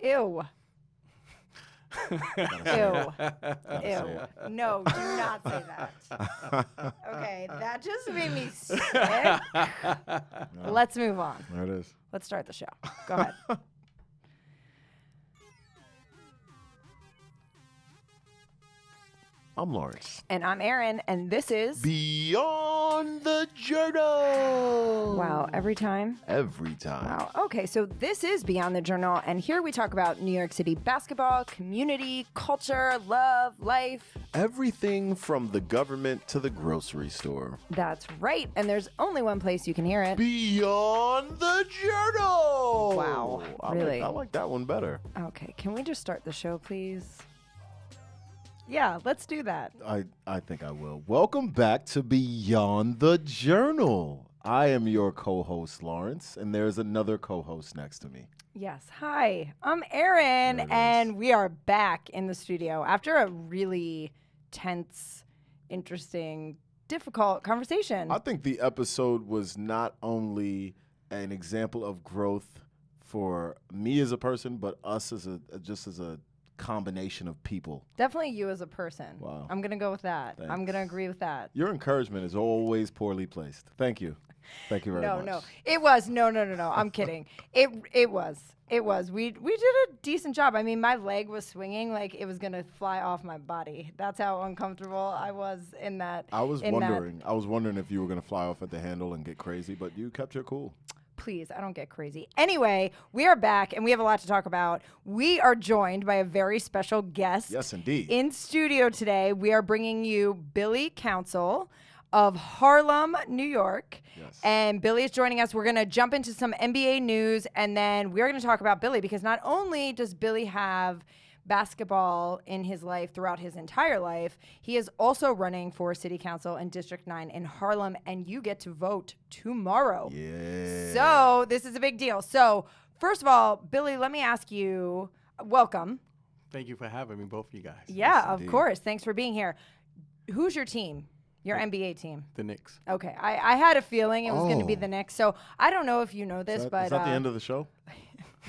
Ew. Ew. Ew. No, do not say that. Okay, that just made me sick. No. Let's move on. There it is. Let's start the show. Go ahead. I'm Lawrence. And I'm Erin, and this is Beyond the Journal. Wow, every time? Every time. Wow. Okay, so this is Beyond the Journal, and here we talk about New York City basketball, community, culture, love, life. Everything from the government to the grocery store. That's right, and there's only one place you can hear it. Beyond the Journal. Wow, really? I like that one better. Okay, can we just start the show, please? Yeah, let's do that. I think I will. Welcome back to Beyond the Journal. I am your co-host, Lawrence, and there's another co-host next to me. Yes. Hi, I'm Erin, and we are back in the studio after a really tense, interesting, difficult conversation. I think the episode was not only an example of growth for me as a person, but us as a combination of people. Definitely you as a person. Wow. I'm going to go with that. Thanks. I'm going to agree with that. Your encouragement is always poorly placed. Thank you. Thank you very much. No. It was. No. I'm kidding. It was. We did a decent job. I mean, my leg was swinging like it was going to fly off my body. That's how uncomfortable I was in that. I was wondering if you were going to fly off at the handle and get crazy, but you kept your cool. Please, I don't get crazy. Anyway, we are back, and we have a lot to talk about. We are joined by a very special guest. Yes, indeed. In studio today, we are bringing you Billy Council of Harlem, New York. Yes. And Billy is joining us. We're going to jump into some NBA news, and then we're going to talk about Billy, because not only does Billy have basketball in his life throughout his entire life, he is also running for City Council in District 9 in Harlem, and you get to vote tomorrow. Yeah. So this is a big deal. So first of all, Billy, let me ask you, welcome. Thank you for having me, both of you guys. Yeah, Yes, of indeed. course. Thanks for being here. Who's your team? Your NBA team? The Knicks. Okay. I had a feeling it was going to be Oh. the Knicks. So I don't know if you know this, Is but that the end of the show?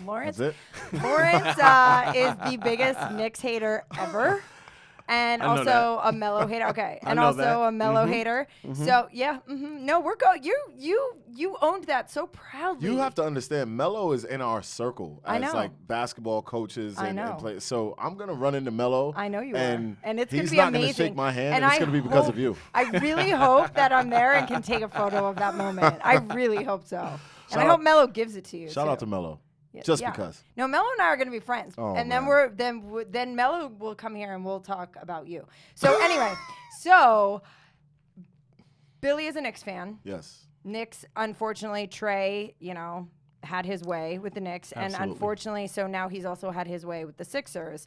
Lawrence, That's it? Lawrence is the biggest Knicks hater ever. And I know also a mellow hater. Okay. I And know also that. a mellow hater. So yeah. No, we're going. You owned that so proudly. You have to understand, Melo is in our circle I as know. like basketball coaches I and know. players. So I'm gonna run into Melo. I know you and are. And it's going he's to be not amazing. gonna shake my hand, and I it's gonna be because hope- of you. I really hope that I'm there and can take a photo of that moment. I really hope so. And I hope Melo gives it to you. Shout too. out to Melo. Yeah, Just yeah. because. No, Melo and I are going to be friends, Oh, and man. then Melo will come here and we'll talk about you. So anyway, so Billy is a Knicks fan. Yes. Knicks, unfortunately, Trey, had his way with the Knicks, and Absolutely. unfortunately, so now he's also had his way with the Sixers.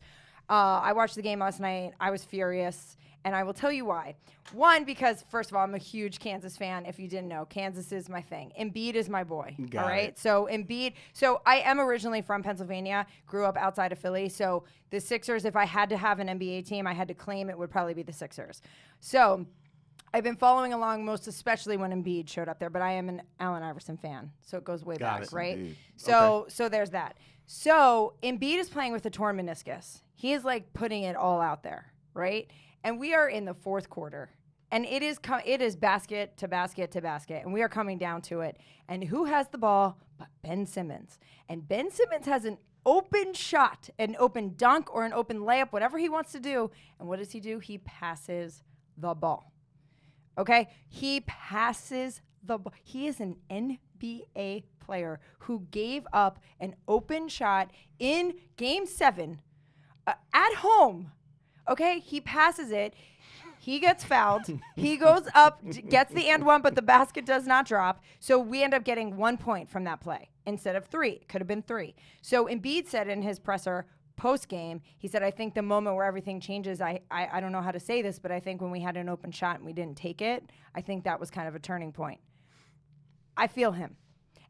I watched the game last night. I was furious, and I will tell you why. One, because first of all, I'm a huge Kansas fan. If you didn't know, Kansas is my thing. Embiid is my boy. Got all right. it. So Embiid. So I am originally from Pennsylvania. Grew up outside of Philly. So the Sixers, if I had to have an NBA team, I had to claim it would probably be the Sixers. So I've been following along, most especially when Embiid showed up there. But I am an Allen Iverson fan, so it goes way Got back, it. right? Indeed. So there's that. So Embiid is playing with a torn meniscus. He is like putting it all out there, right? And we are in the fourth quarter, and it is basket to basket to basket, and we are coming down to it. And who has the ball but Ben Simmons? And Ben Simmons has an open shot, an open dunk, or an open layup, whatever he wants to do. And what does he do? He passes the ball. Okay? He passes the ball. He is an NBA player who gave up an open shot in Game 7 at home. Okay, he passes it. He gets fouled. He goes up, gets the and one, but the basket does not drop. So we end up getting 1 point from that play instead of 3. It could have been 3. So Embiid said in his presser post-game, he said, I think the moment where everything changes, I don't know how to say this, but I think when we had an open shot and we didn't take it, I think that was kind of a turning point. I feel him,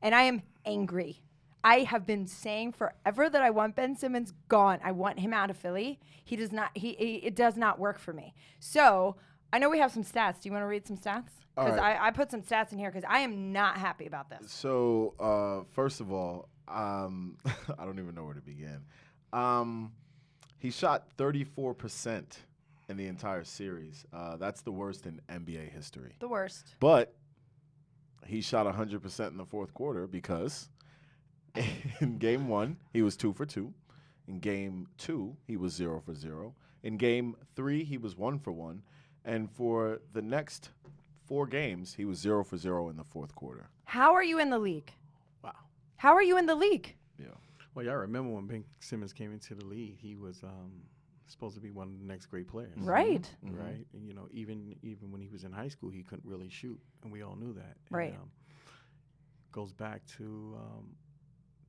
and I am angry. I have been saying forever that I want Ben Simmons gone. I want him out of Philly. He does not. It does not work for me. So I know we have some stats. Do you want to read some stats? All Because right. I put some stats in here because I am not happy about this. So first of all, I don't even know where to begin. He shot 34% in the entire series. That's the worst in NBA history. The worst. But he shot 100% in the fourth quarter because in game 1, he was 2 for 2. In game 2, he was 0 for 0. In game 3, he was 1 for 1. And for the next 4 games, he was 0 for 0 in the fourth quarter. How are you in the league? Wow. How are you in the league? Yeah. Well, y'all remember when Ben Simmons came into the league, he was supposed to be one of the next great players. Right. Mm-hmm. Right. And, you know, even when he was in high school, he couldn't really shoot, and we all knew that. Right. And, goes back to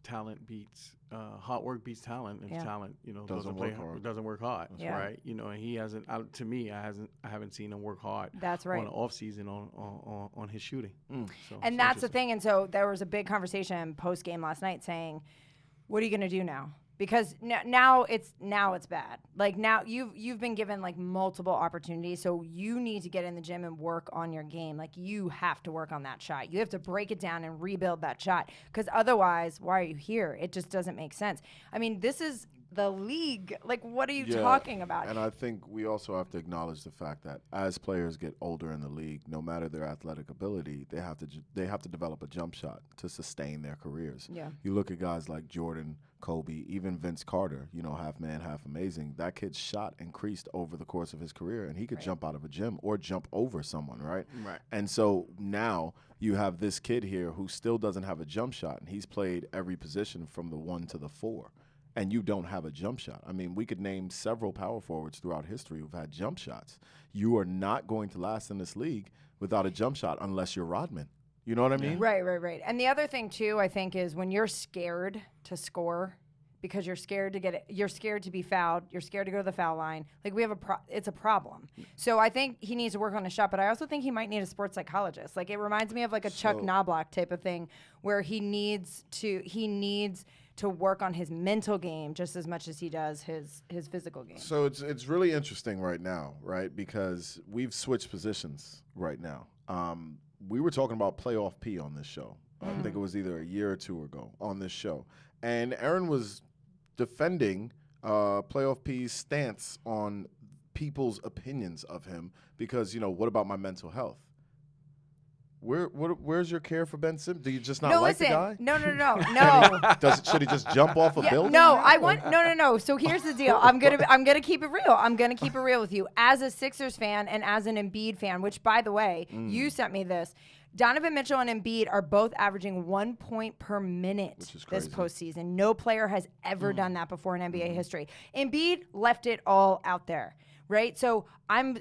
talent beats hard work beats talent, and talent, you know, doesn't work hard. Yeah. Right. You know, and he hasn't. To me, I haven't seen him work hard. That's right. On the off season on his shooting. So and that's the thing. And so there was a big conversation post game last night saying, "What are you going to do now?" Because now it's bad. Like now you've been given like multiple opportunities, so you need to get in the gym and work on your game. Like you have to work on that shot. You have to break it down and rebuild that shot. Because otherwise, why are you here? It just doesn't make sense. I mean, this is the league. Like, what are you talking about? And I think we also have to acknowledge the fact that as players get older in the league, no matter their athletic ability, they have to develop a jump shot to sustain their careers. Yeah. You look at guys like Jordan, Kobe, even Vince Carter, you know, half man, half amazing. That kid's shot increased over the course of his career, and he could jump out of a gym or jump over someone, right? Right. And so now you have this kid here who still doesn't have a jump shot, and he's played every position from the 1 to the 4. And you don't have a jump shot. I mean, we could name several power forwards throughout history who've had jump shots. You are not going to last in this league without a jump shot unless you're Rodman. You know what I mean? Right. And the other thing too, I think, is when you're scared to score because you're scared to get it, you're scared to be fouled, you're scared to go to the foul line. Like it's a problem. So I think he needs to work on his shot, but I also think he might need a sports psychologist. Like it reminds me of like a Chuck Knobloch type of thing where he needs to work on his mental game just as much as he does his physical game. So it's really interesting right now, right? Because we've switched positions right now. We were talking about playoff P on this show. I think it was either a year or 2 ago on this show. And Erin was defending playoff P's stance on people's opinions of him because, you know, what about my mental health? Where's your care for Ben Simmons? Do you just not like the guy? No. Should he just jump off a building? No. So here's the deal. I'm gonna keep it real. I'm gonna keep it real with you. As a Sixers fan and as an Embiid fan, which by the way, you sent me this. Donovan Mitchell and Embiid are both averaging 1 point per minute this postseason. No player has ever done that before in NBA history. Embiid left it all out there. Right, so I'm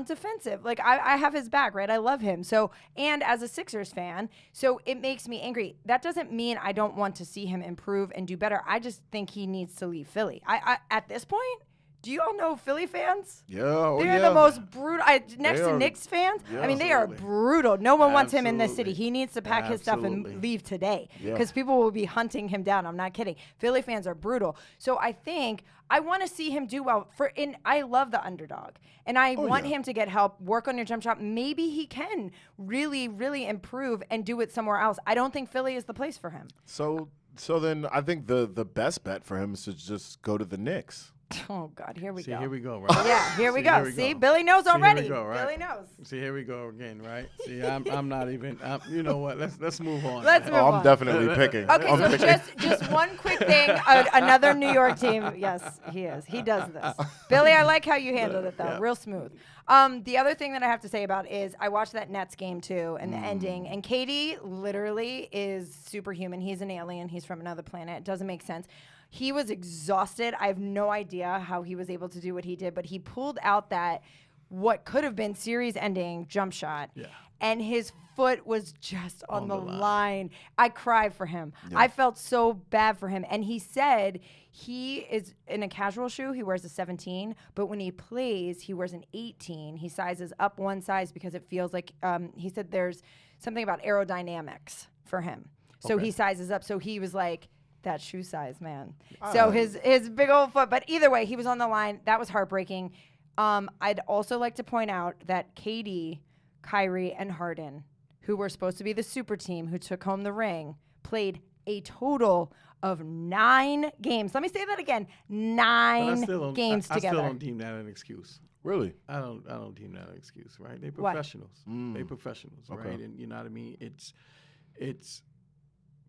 defensive. Like I have his back, right? I love him. So, and as a Sixers fan, so it makes me angry. That doesn't mean I don't want to see him improve and do better. I just think he needs to leave Philly. I at this point, do you all know Philly fans? Yeah, they're the most brutal. Next to Knicks fans, I mean, they are brutal. No one wants him in this city. He needs to pack his stuff and leave today because people will be hunting him down. I'm not kidding. Philly fans are brutal. So I think I want to see him do well. I love the underdog, and I want him to get help, work on your jump shot. Maybe he can really, really improve and do it somewhere else. I don't think Philly is the place for him. So then I think the best bet for him is to just go to the Knicks. Oh, God, here we go. Here we go, right? Yeah, here we go. See, Billy knows already. Here we go, right? Billy knows. See, here we go again, right? See, I'm not even, you know what, let's move on. Let's move on. I'm definitely picking. Okay, so just one quick thing. Another New York team. Yes, he is. He does this. Billy, I like how you handled it, though. Yeah. Real smooth. The other thing that I have to say about is I watched that Nets game, too, and the ending. And KD literally is superhuman. He's an alien. He's from another planet. It doesn't make sense. He was exhausted. I have no idea how he was able to do what he did, but he pulled out that what could have been series-ending jump shot, and his foot was just on the line. I cried for him. Yeah. I felt so bad for him. And he said he is in a casual shoe, he wears a 17, but when he plays, he wears an 18. He sizes up one size because it feels like, he said there's something about aerodynamics for him. So he sizes up. So he was like, that shoe size, man. So his big old foot. But either way, he was on the line. That was heartbreaking. I'd also like to point out that KD, Kyrie, and Harden, who were supposed to be the super team who took home the ring, played a total of 9 games. Let me say that again. 9 games together. I still don't deem that an excuse. Really? I don't deem that an excuse, right? They're professionals. They're professionals, right? And you know what I mean? It's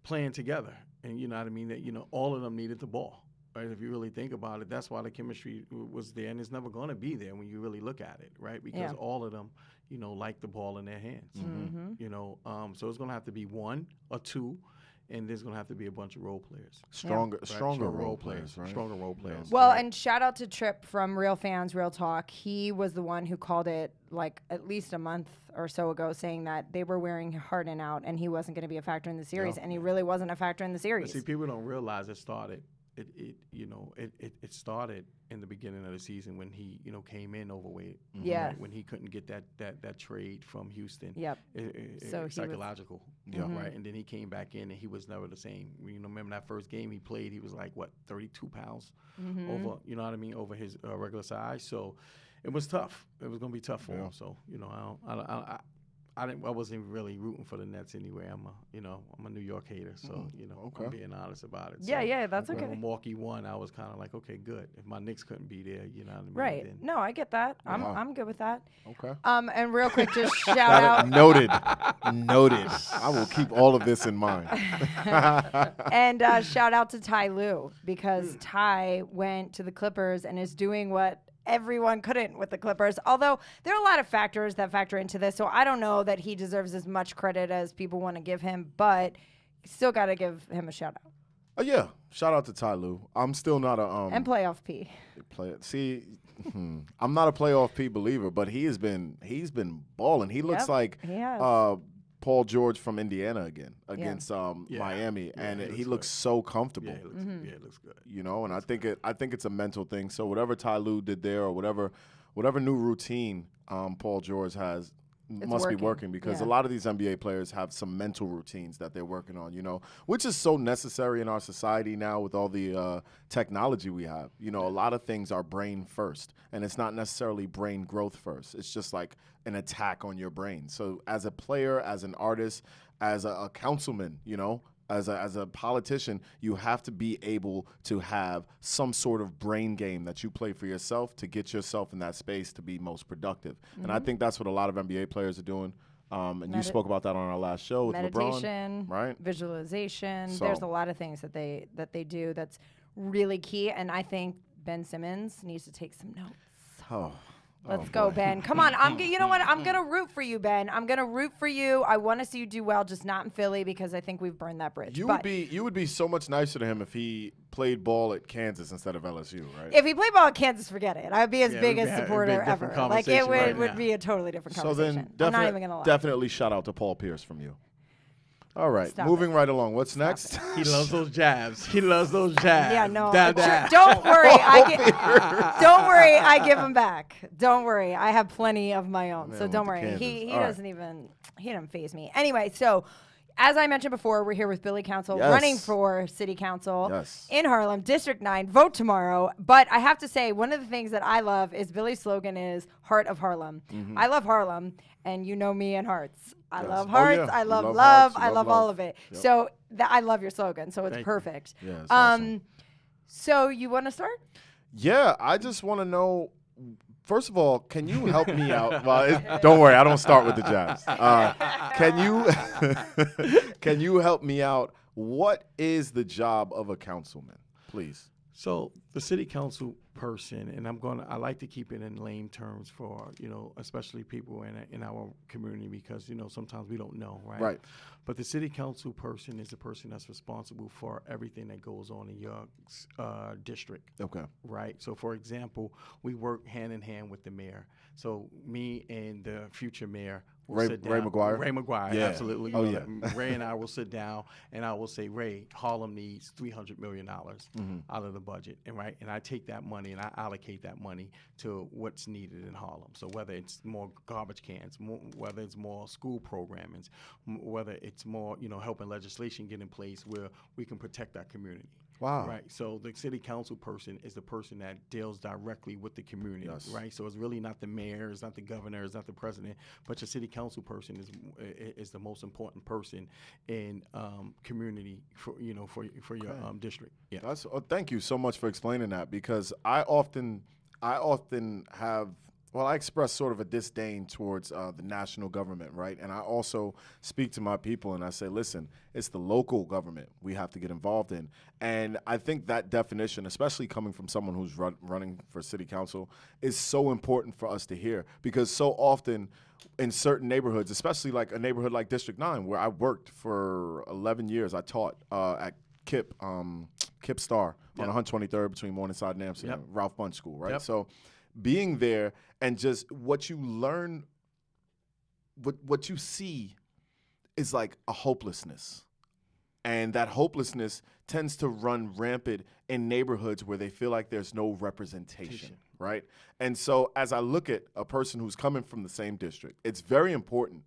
playing together. And you know what I mean? That, all of them needed the ball. Right, if you really think about it, that's why the chemistry was there, and it's never going to be there when you really look at it, right? Because all of them, like the ball in their hands. So it's going to have to be 1 or 2, and there's going to have to be a bunch of role players. Stronger role players, right? Stronger role players. Well, and shout out to Tripp from Real Fans, Real Talk. He was the one who called it like at least a month or so ago, saying that they were wearing Harden out, and he wasn't going to be a factor in the series, and he really wasn't a factor in the series. But see, people don't realize it started. It started in the beginning of the season when he came in overweight. Yeah. Right? When he couldn't get that trade from Houston. Yep. So psychological. Right. And then he came back in and he was never the same. Remember that first game he played, he was like 32 pounds over. You know what I mean, over his regular size. So it was tough. It was going to be tough for him. So I wasn't really rooting for the Nets anyway. I'm a New York hater, so I'm being honest about it. So Yeah, that's okay. When Milwaukee won, I was kind of like, okay, good. If my Knicks couldn't be there, you know what I mean? Right. Then No, I get that. I'm good with that. Okay. And real quick, just shout out. Noted. I will keep all of this in mind. And shout out to Ty Lue, because Ty went to the Clippers and is doing what everyone couldn't with the Clippers. Although there are a lot of factors that factor into this, so I don't know that he deserves as much credit as people want to give him, but still got to give him a shout out. Yeah, shout out to Ty Lue. I'm still not a and playoff P. I'm not a playoff P believer, but he's been balling. He looks like he has. Paul George from Indiana against Miami, and he looks so comfortable. Yeah, it looks good. And I think it's a mental thing. So whatever Ty Lue did there, or whatever new routine Paul George has, must be working, because a lot of these NBA players have some mental routines that they're working on, which is so necessary in our society now with all the technology we have. A lot of things are brain first, and it's not necessarily brain growth first. It's just like an attack on your brain. So as a player, as an artist, as a councilman, as a politician, you have to be able to have some sort of brain game that you play for yourself to get yourself in that space to be most productive. And I think that's what a lot of NBA players are doing. And you spoke about that on our last show with meditation, LeBron, right? Visualization. So there's a lot of things that they do that's really key. And I think Ben Simmons needs to take some notes. Let's go, Ben. Come on. You know what? I'm going to root for you, Ben. I'm going to root for you. I want to see you do well, just not in Philly, because I think we've burned that bridge. You would be so much nicer to him if he played ball at Kansas instead of LSU, right? If he played ball at Kansas, forget it. I'd be his biggest supporter ever. Like, it would be a totally different conversation. So then I'm not even going to lie. Definitely shout out to Paul Pierce from you. All right, moving right along. What's next? He loves those jabs. Yeah, no. Don't worry. Don't worry. I give him back. Don't worry. I have plenty of my own. So don't worry. He doesn't faze me. Anyway, so as I mentioned before, we're here with Billy Council running for City Council in Harlem, District 9. Vote tomorrow. But I have to say, one of the things that I love is Billy's slogan is Heart of Harlem. I love Harlem, and you know me and hearts. I love hearts. I love love. I love all of it. Yep. So I love your slogan. So it's perfect. Yeah, it's awesome. So you want to start? Yeah, I just want to know. First of all, can you help me out? Well, don't worry, I don't start with the jabs. Can you help me out? What is the job of a councilman, please? So the city council person, and I like to keep it in lame terms for, especially people in our community, because, sometimes we don't know, right? Right. But the city council person is the person that's responsible for everything that goes on in your district. Okay. Right. So, for example, we work hand in hand with the mayor. So me and the future mayor will sit down. Ray McGuire, yeah. Absolutely. Oh, yeah. Ray and I will sit down, and I will say, Ray, Harlem needs $300 million out of the budget, and I take that money and I allocate that money to what's needed in Harlem. So whether it's more garbage cans, whether it's more school programming, whether it's more, helping legislation get in place where we can protect our community. Wow. Right. So the city council person is the person that deals directly with the community. Yes. Right. So it's really not the mayor, it's not the governor, it's not the president, but your city council person is the most important person in community for your district. Yeah. Thank you so much for explaining that, because I often have. Well, I express sort of a disdain towards the national government, right? And I also speak to my people and I say, listen, it's the local government we have to get involved in. And I think that definition, especially coming from someone who's running for city council, is so important for us to hear, because so often in certain neighborhoods, especially like a neighborhood like District 9, where I worked for 11 years, I taught at Kip Star on 123rd between Morningside and Amsterdam, Ralph Bunche School, right? Yep. So being there and just what you learn, what you see is like a hopelessness. And that hopelessness tends to run rampant in neighborhoods where they feel like there's no representation, right? And so as I look at a person who's coming from the same district, it's very important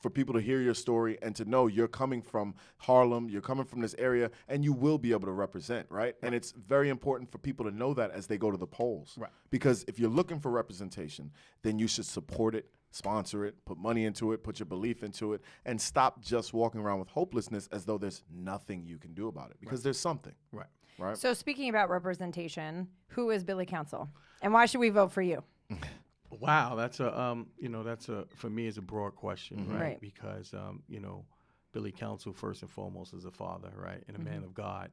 for people to hear your story and to know you're coming from Harlem, you're coming from this area, and you will be able to represent, right? And it's very important for people to know that as they go to the polls. Right. Because if you're looking for representation, then you should support it, sponsor it, put money into it, put your belief into it, and stop just walking around with hopelessness as though there's nothing you can do about it, because there's something. Right. So speaking about representation, who is Billy Council? And why should we vote for you? Wow, that's for me is a broad question, right? Because Billy Council first and foremost is a father, right, and a man of God.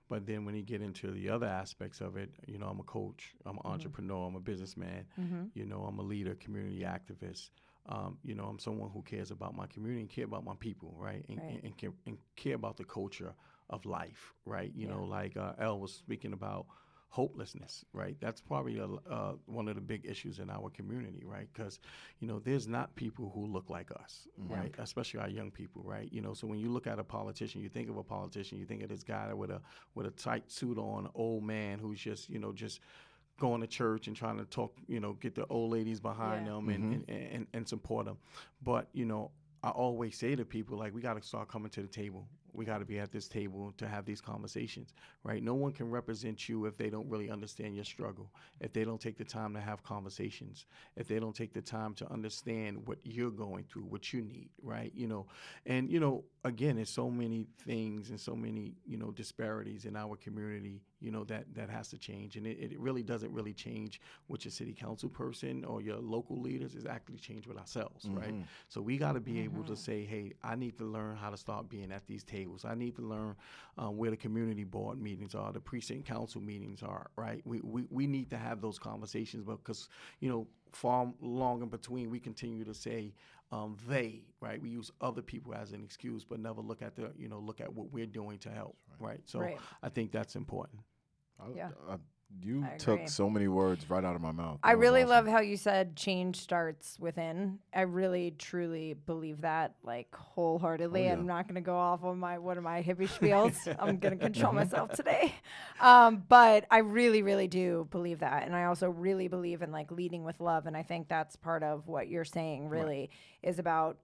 But then when you get into the other aspects of it, I'm a coach, I'm an entrepreneur, I'm a businessman, I'm a leader, community activist. I'm someone who cares about my community and care about my people, right, and care about the culture of life, right? Like Elle was speaking about hopelessness, right? That's probably one of the big issues in our community, right? Because, there's not people who look like us, right? Especially our young people, right? So when you look at a politician, you think of a politician, you think of this guy with a tight suit on, old man who's just, just going to church and trying to talk, get the old ladies behind them and support them. But, I always say to people, like, we got to start coming to the table. We got to be at this table to have these conversations, right? No one can represent you if they don't really understand your struggle, if they don't take the time to have conversations, if they don't take the time to understand what you're going through, what you need, right? And, again, there's so many things and so many, disparities in our community, that has to change. And it really doesn't really change with your city council person or your local leaders. It's actually changed with ourselves, right? So we got to be able to say, hey, I need to learn how to start being at these tables. I need to learn where the community board meetings are, the precinct council meetings are, right? We need to have those conversations, because, far long in between, we continue to say they, right? We use other people as an excuse, but never look at look at what we're doing to help, right? So I think that's important. You took so many words right out of my mouth. I really love how you said change starts within. I really, truly believe that, like, wholeheartedly. I'm not going to go off on one of my hippie spiels. I'm going to control myself today. But I really, really do believe that. And I also really believe in, like, leading with love. And I think that's part of what you're saying really is about,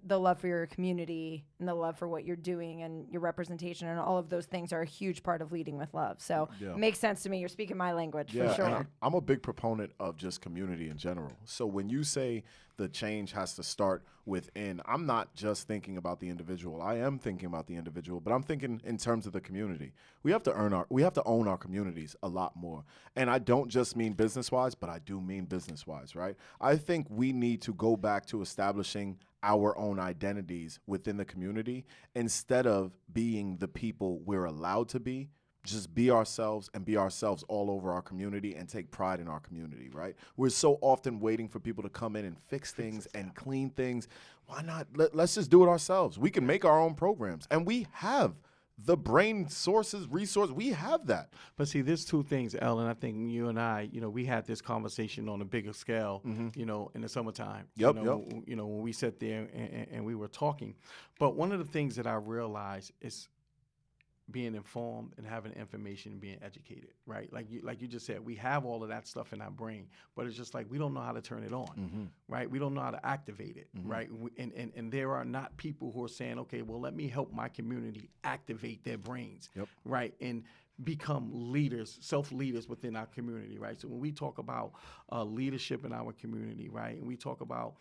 the love for your community and the love for what you're doing and your representation, and all of those things are a huge part of leading with love. So it makes sense to me. You're speaking my language for sure. And I'm a big proponent of just community in general. So when you say the change has to start within, I'm not just thinking about the individual. I am thinking about the individual, but I'm thinking in terms of the community. We have to own our communities a lot more. And I don't just mean business-wise, but I do mean business-wise, right? I think we need to go back to establishing our own identities within the community instead of being the people we're allowed to be. Just be ourselves and be ourselves all over our community and take pride in our community, right? We're so often waiting for people to come in and fix things and clean things. Why not? Let's just do it ourselves. We can make our own programs, and we have the brain resource. We have that. But see, there's two things, Ellen. I think you and I, we had this conversation on a bigger scale, in the summertime. When we sat there and we were talking. But one of the things that I realized is being informed and having information and being educated, right? Like you just said, we have all of that stuff in our brain, but it's just like we don't know how to turn it on, right? We don't know how to activate it, right? And there are not people who are saying, okay, well, let me help my community activate their brains, right? And become leaders, self-leaders within our community, right? So when we talk about leadership in our community, right, and we talk about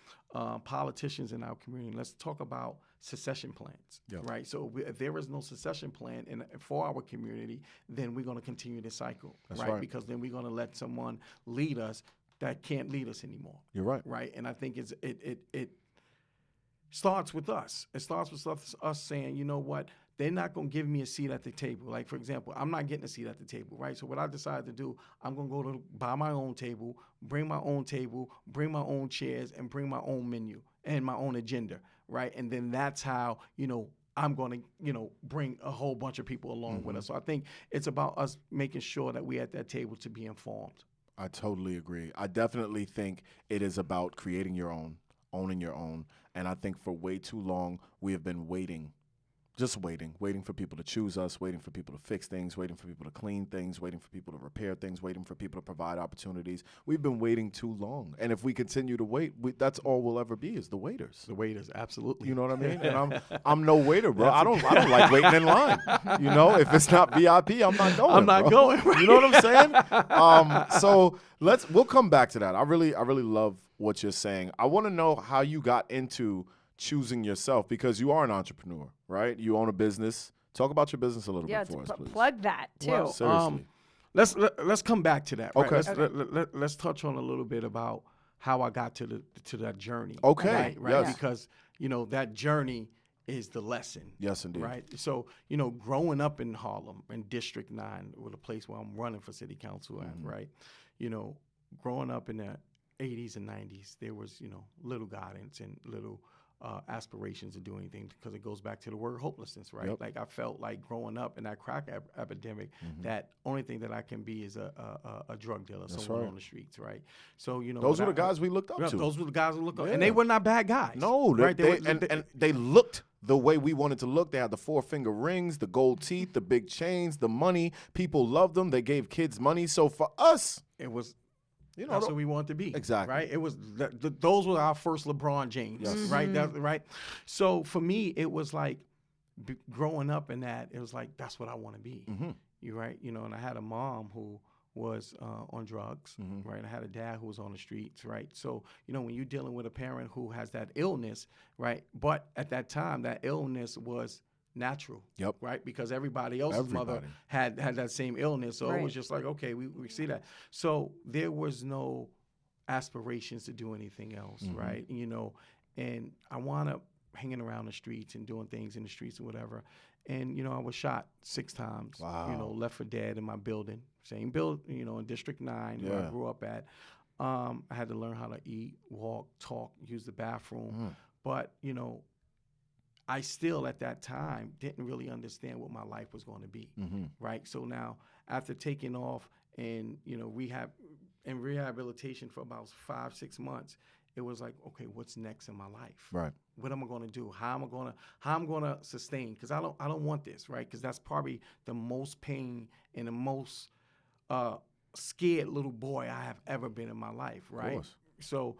politicians in our community, let's talk about succession plans, right? So if there is no succession plan for our community, then we're going to continue this cycle, right? Because then we're going to let someone lead us that can't lead us anymore. You're right. Right? And I think it starts with us. It starts with us saying, you know what, they're not going to give me a seat at the table. Like, for example, I'm not getting a seat at the table, right? So what I decided to do, I'm going to go to buy my own table, bring my own chairs, and bring my own menu and my own agenda, right? And then that's how, I'm going to, bring a whole bunch of people along with us. So I think it's about us making sure that we're at that table to be informed. I totally agree. I definitely think it is about creating your own, owning your own. And I think for way too long, we have been waiting for people to choose us, waiting for people to fix things, waiting for people to clean things, waiting for people to repair things, waiting for people to provide opportunities. We've been waiting too long. And if we continue to wait, that's all we'll ever be is the waiters. The waiters, absolutely. You know what I mean? And I'm no waiter, bro. I don't like waiting in line. If it's not VIP, I'm not going. I'm not going. Right? You know what I'm saying? So we'll come back to that. I really love what you're saying. I want to know how you got into choosing yourself, because you are an entrepreneur, right? You own a business. Talk about your business a little bit for us, please. Plug that too. Well, seriously. Let's come back to that. Right? Okay. Let's touch on a little bit about how I got to that journey. Okay. Right. Yes. Because that journey is the lesson. Yes, indeed. Right. So growing up in Harlem, in District 9, with a place where I'm running for city council at, right? Growing up in the 80s and 90s, there was little guidance and little aspirations to do anything, because it goes back to the word hopelessness, right? Yep. Like I felt like growing up in that crack epidemic, that only thing that I can be is a drug dealer, someone on the streets, right? So those were the guys we looked up to. Those were the guys we looked up, and they were not bad guys. No, right? They looked the way we wanted to look. They had the 4-finger rings, the gold teeth, the big chains, the money. People loved them. They gave kids money. So for us, it was. That's what we wanted to be. Exactly. Right? It was those were our first LeBron James. Yes. Right? Right? So for me, it was like growing up in that, it was like, that's what I want to be. You right? And I had a mom who was on drugs, right? I had a dad who was on the streets, right? So, when you're dealing with a parent who has that illness, right? But at that time, that illness was natural, right? Because everybody else's mother had that same illness, so it was just like, okay, we see that. So there was no aspirations to do anything else, right? And I wound up hanging around the streets and doing things in the streets and whatever. And I was shot 6 times. Wow. Left for dead in my building, same building, in District 9 where I grew up at. I had to learn how to eat, walk, talk, use the bathroom, but I still, at that time, didn't really understand what my life was going to be, right? So now, after taking off and, rehabilitation for about 5-6 months, it was like, okay, what's next in my life? Right. What am I going to do? How am I going to sustain? Because I don't want this, right? Because that's probably the most pain and the most scared little boy I have ever been in my life, right? Of course. So,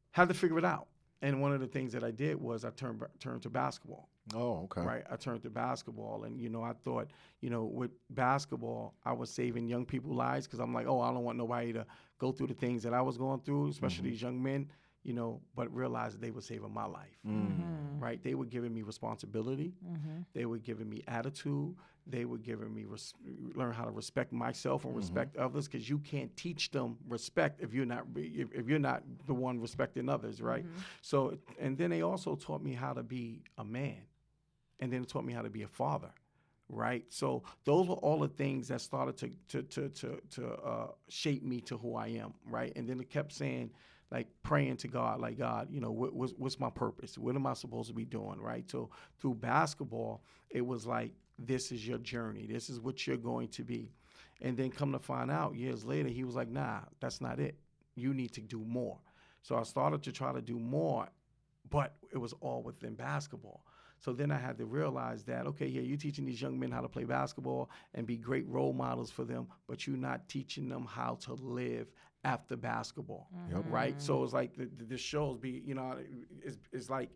had to figure it out. And one of the things that I did was I turned to basketball. Oh, okay. Right, I turned to basketball, and I thought, with basketball, I was saving young people's lives, because I'm like, I don't want nobody to go through the things that I was going through, especially these young men, but realized they were saving my life. Right, they were giving me responsibility, they were giving me attitude, they were giving me learn how to respect myself and respect others, because you can't teach them respect if you're not the one respecting others, right? So, and then they also taught me how to be a man, and then taught me how to be a father, right? So those were all the things that started to shape me to who I am, right? And then it kept saying, like, praying to God, like, God, what's my purpose? What am I supposed to be doing, right? So through basketball, it was like, this is your journey. This is what you're going to be. And then come to find out, years later, he was like, nah, that's not it. You need to do more. So I started to try to do more, but it was all within basketball. So then I had to realize that, okay, yeah, you're teaching these young men how to play basketball and be great role models for them, but you're not teaching them how to live after basketball, right? So it's like the shows it's like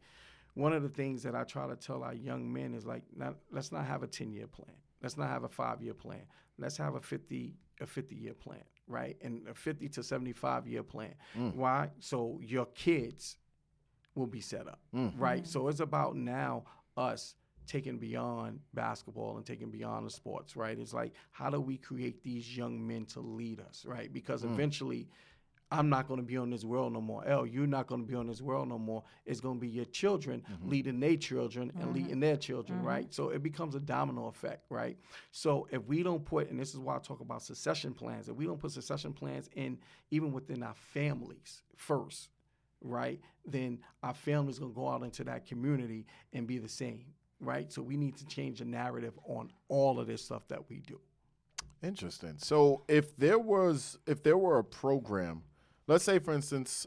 one of the things that I try to tell our young men is like, let's not have a 10-year plan. Let's not have a 5-year plan. Let's have a 50-year plan, right? And a 50 to 75-year plan. Why? So your kids will be set up, right? So it's about now us taking beyond basketball and taking beyond the sports, right? It's like, how do we create these young men to lead us, right? Because eventually, I'm not going to be on this world no more. You're not going to be on this world no more. It's going to be your children leading their children and leading their children, right? So it becomes a domino effect, right? So if we don't put, and this is why I talk about succession plans, if we don't put succession plans in even within our families first, right, then our family's going to go out into that community and be the same, right? So we need to change the narrative on all of this stuff that we do. Interesting. So if there were a program, let's say, for instance,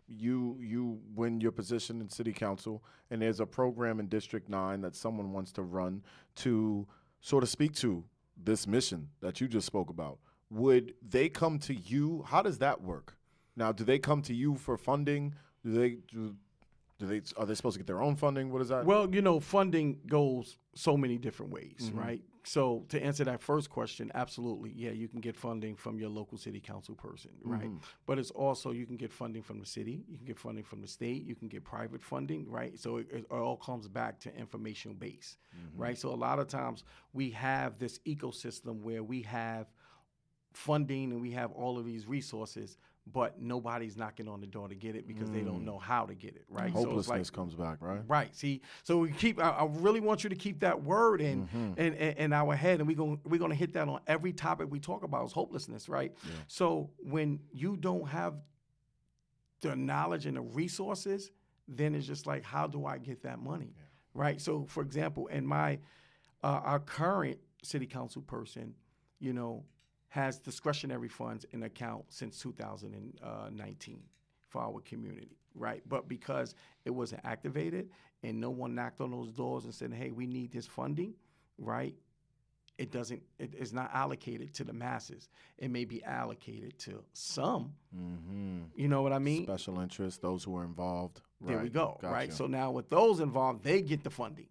you win your position in city council, and there's a program in District 9 that someone wants to run to sort of speak to this mission that you just spoke about. Would they come to you? How does that work? Now, do they come to you for funding? Are they supposed to get their own funding? What is that? Well, funding goes so many different ways, right? So to answer that first question, absolutely, yeah, you can get funding from your local city council person, right? But it's also, you can get funding from the city, you can get funding from the state, you can get private funding, right? So it all comes back to information base, right? So a lot of times we have this ecosystem where we have funding and we have all of these resources, but nobody's knocking on the door to get it because they don't know how to get it, right? Hopelessness so it's like, comes back, right? Right. See, so we I really want you to keep that word in our head, and we're gonna hit that on every topic we talk about is hopelessness, right? Yeah. So when you don't have the knowledge and the resources, then it's just like, how do I get that money, right? So, for example, in my our current city council person, has discretionary funds in account since 2019 for our community, right? But because it wasn't activated and no one knocked on those doors and said, hey, we need this funding, right? It's not allocated to the masses. It may be allocated to some, you know what I mean? Special interests, those who are involved. There we go, Gotcha. Right? So now with those involved, they get the funding.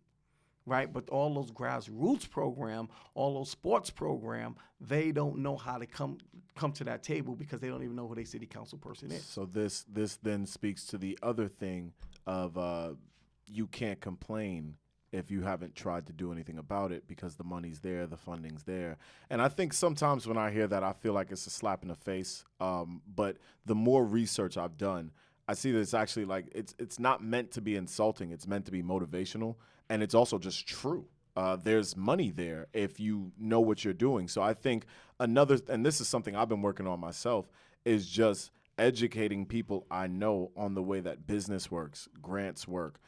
Right, but all those grassroots program, all those sports program, they don't know how to come to that table because they don't even know who their city council person is. So this then speaks to the other thing of you can't complain if you haven't tried to do anything about it because the money's there, the funding's there. And I think sometimes when I hear that, I feel like it's a slap in the face. But the more research I've done, I see that it's actually like it's not meant to be insulting. It's meant to be motivational. And it's also just true. There's money there if you know what you're doing. So I think and this is something I've been working on myself, is just educating people I know on the way that business works, grants work,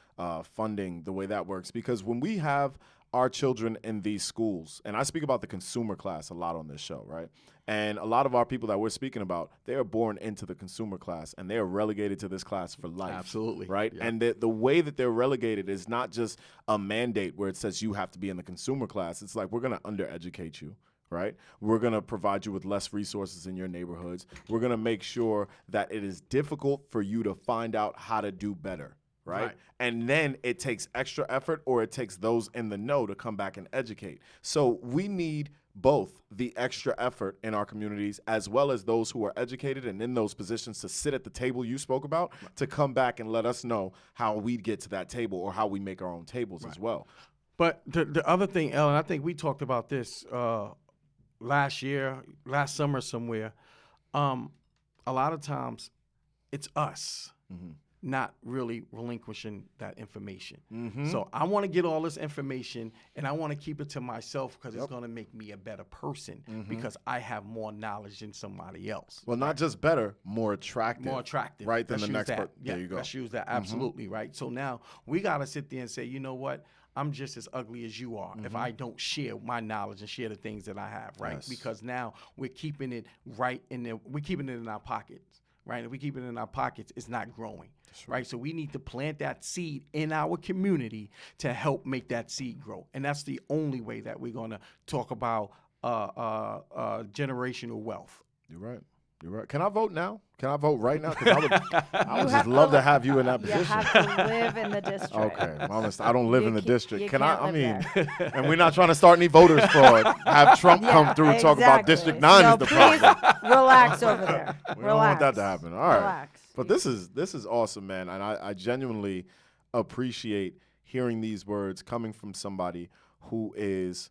funding, the way that works. Because when we have our children in these schools, and I speak about the consumer class a lot on this show, right? And a lot of our people that we're speaking about, they are born into the consumer class, and they are relegated to this class for life. Absolutely. Right? Yeah. And the way that they're relegated is not just a mandate where it says you have to be in the consumer class. It's like, we're going to undereducate you. Right? We're going to provide you with less resources in your neighborhoods. We're going to make sure that it is difficult for you to find out how to do better. Right? And then it takes extra effort, or it takes those in the know to come back and educate. So we need both the extra effort in our communities as well as those who are educated and in those positions to sit at the table you spoke about, to come back and let us know how we get to that table or how we make our own tables as well. But the other thing, Ellen, I think we talked about this last summer somewhere. A lot of times it's us. Not really relinquishing that information. So I want to get all this information, and I want to keep it to myself because it's going to make me a better person because I have more knowledge than somebody else. Well, not just better, more attractive. More attractive. Right, than the next person. Yeah, there you go. Let's use that. Absolutely, right? So now we got to sit there and say, you know what? I'm just as ugly as you are if I don't share my knowledge and share the things that I have, right? Yes. Because now we're keeping it right in there. We're keeping it in our pockets. right? If we keep it in our pockets, it's not growing, right? So we need to plant that seed in our community to help make that seed grow. And that's the only way that we're going to talk about generational wealth. You're right. You're right. Can I vote now? Can I vote right now? Because I would just love to have you in that position. You have to live in the district. Okay. I don't live in the district. Can I mean, and we're not trying to start any voters fraud. Have Trump come through and talk about District 9 is the problem. Relax over there. We don't want that to happen. All right. Relax. But this is awesome, man. And I genuinely appreciate hearing these words coming from somebody who is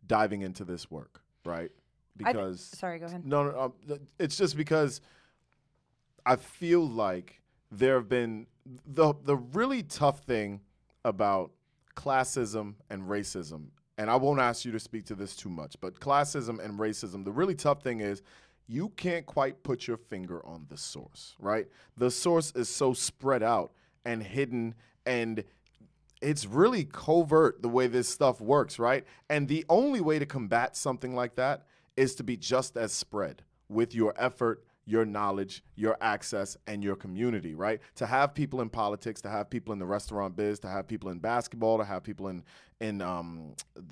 diving into this work, right? Because sorry, go ahead. No, it's just because I feel like there have been the really tough thing about classism and racism, and I won't ask you to speak to this too much, but classism and racism, the really tough thing is you can't quite put your finger on the source, right? The source is so spread out and hidden, and it's really covert the way this stuff works, right? And the only way to combat something like that is to be just as spread with your effort, your knowledge, your access, and your community, right? To have people in politics, to have people in the restaurant biz, to have people in basketball, to have people in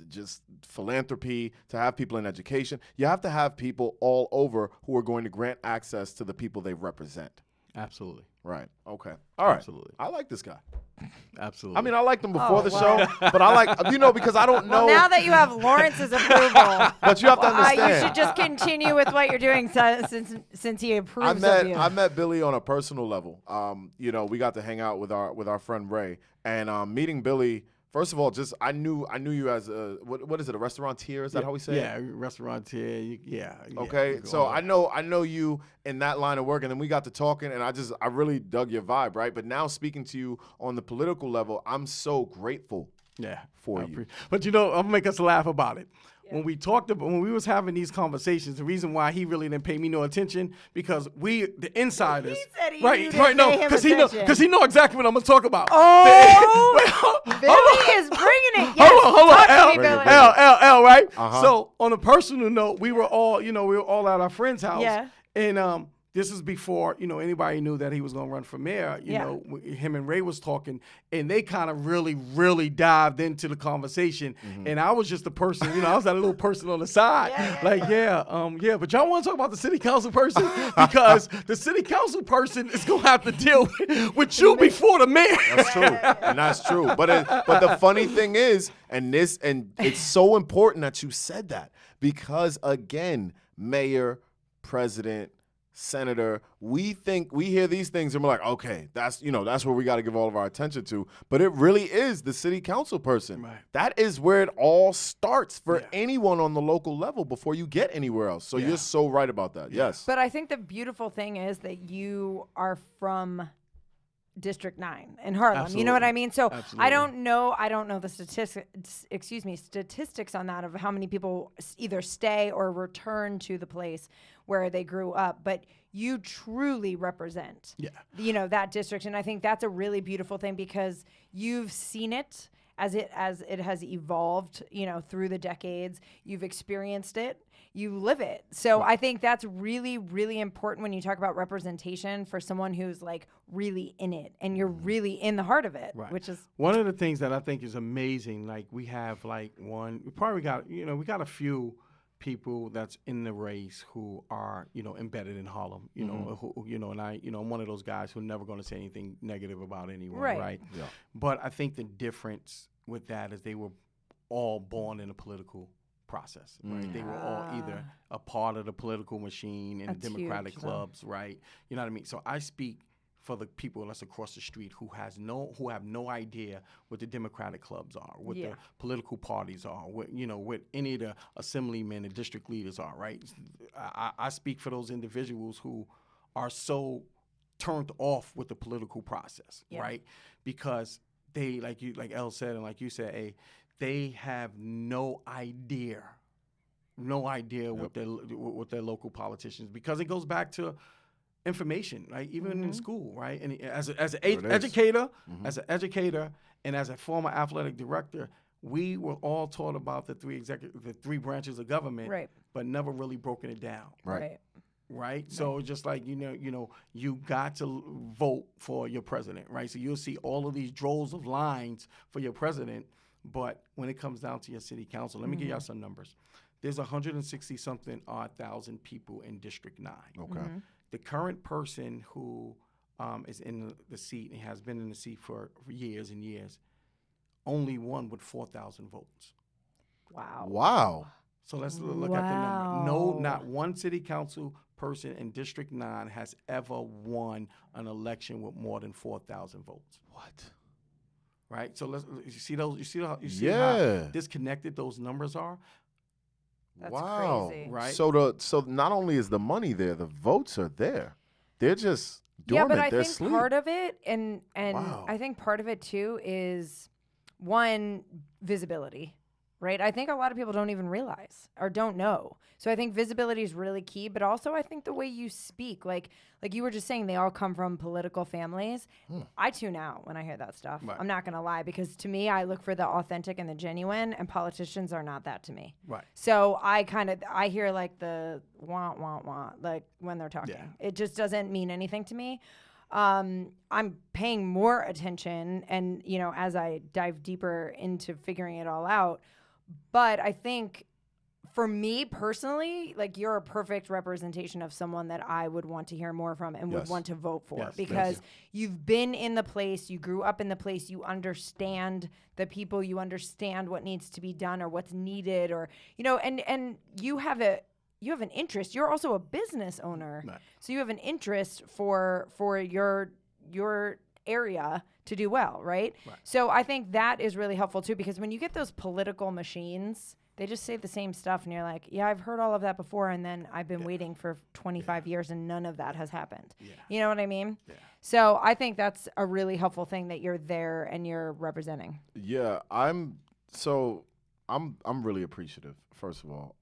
just philanthropy, to have people in education. You have to have people all over who are going to grant access to the people they represent. Absolutely. Right. Okay. All right. Absolutely. I like this guy. Absolutely. I mean, I liked him before the show, but I like, because I don't know. Well, now that you have Lawrence's approval, but you have to understand. You should just continue with what you're doing since he approves of you. I met Billy on a personal level. We got to hang out with our friend Ray, and meeting Billy. First of all, I knew you as a what is it, a restaurateur? Is that how we say it? Yeah, restaurateur. Yeah. Okay, so I know you in that line of work, and then we got to talking, and I really dug your vibe, right? But now speaking to you on the political level, I'm so grateful. For you. But I'm gonna make us laugh about it. When we was having these conversations, the reason why he really didn't pay me no attention, because the insiders, he said he because he know exactly what I'm gonna talk about. Oh, Billy is bringing it. Yes, hold on, L, right? Uh-huh. So on a personal note, we were all at our friend's house, and this is before, anybody knew that he was going to run for mayor. You know, him and Ray was talking, and they kind of really, really dived into the conversation. Mm-hmm. And I was just the person, I was that little person on the side. But y'all want to talk about the city council person? Because the city council person is going to have to deal with you before the mayor. That's true. And that's true. But the funny thing is, and it's so important that you said that, because, again, mayor, president, senator, we hear these things and we're like, okay, that's where we got to give all of our attention to. But it really is the city council person. Right. That is where it all starts for anyone on the local level before you get anywhere else. So you're so right about that. Yes. But I think the beautiful thing is that you are from District 9 in Harlem. Absolutely. You know what I mean? So absolutely. I don't know the statistics on that of how many people either stay or return to the place where they grew up, but you truly represent that district. And I think that's a really beautiful thing, because you've seen it as it has evolved, through the decades. You've experienced it. You live it. So I think that's really, really important when you talk about representation for someone who's like really in it, and you're really in the heart of it, which is one of the things that I think is amazing. Like we have we got a few people that's in the race who are, embedded in Harlem, and I'm one of those guys who are never going to say anything negative about anyone, right? Yeah. But I think the difference with that is they were all born in a political process, right? They were all either a part of the political machine in the Democratic clubs, right? You know what I mean? So I speak for the people that's across the street who have no idea what the Democratic clubs are, what the political parties are, what any of the assemblymen and district leaders are, right? I speak for those individuals who are so turned off with the political process, right? Because they, like Elle said and like you said, they have no idea what their local politicians, because it goes back to information, right? Even in school, right? And as an educator, and as a former athletic director, we were all taught about the three branches of government, but never really broken it down. Right. Right. So just like, you got to vote for your president. Right. So you'll see all of these droves of lines for your president. But when it comes down to your city council, let me give y'all some numbers. There's 160-something odd thousand people in District 9. Okay. The current person who is in the seat and has been in the seat for years and years only won with 4,000 votes. Wow. So let's look at the number. No, not one city council person in District 9 has ever won an election with more than 4,000 votes. What? Right? So you see how disconnected those numbers are? That's crazy. Right? So not only is the money there, the votes are there. They're just dormant. Yeah, but I They're think asleep. part of it, and Wow. I think part of it too is one, visibility. Right? I think a lot of people don't even realize or don't know. So I think visibility is really key, but also I think the way you speak, like you were just saying, they all come from political families. I tune out when I hear that stuff. Right. I'm not going to lie, because to me, I look for the authentic and the genuine, and politicians are not that to me. Right. So I hear like the wah, wah, wah, like when they're talking. Yeah. It just doesn't mean anything to me. I'm paying more attention, and, as I dive deeper into figuring it all out. But I think for me personally, like, you're a perfect representation of someone that I would want to hear more from and would want to vote for, because you've been in the place, you grew up in the place, you understand the people, you understand what needs to be done or what's needed, or, and you have an interest. You're also a business owner. Right. So you have an interest for your area to do well, right? So I think that is really helpful too, because when you get those political machines, they just say the same stuff, and you're like, yeah, I've heard all of that before, and then I've been waiting for 25 years and none of that has happened. Yeah. You know what I mean? Yeah. So I think that's a really helpful thing, that you're there and you're representing. Yeah, I'm really appreciative, first of all.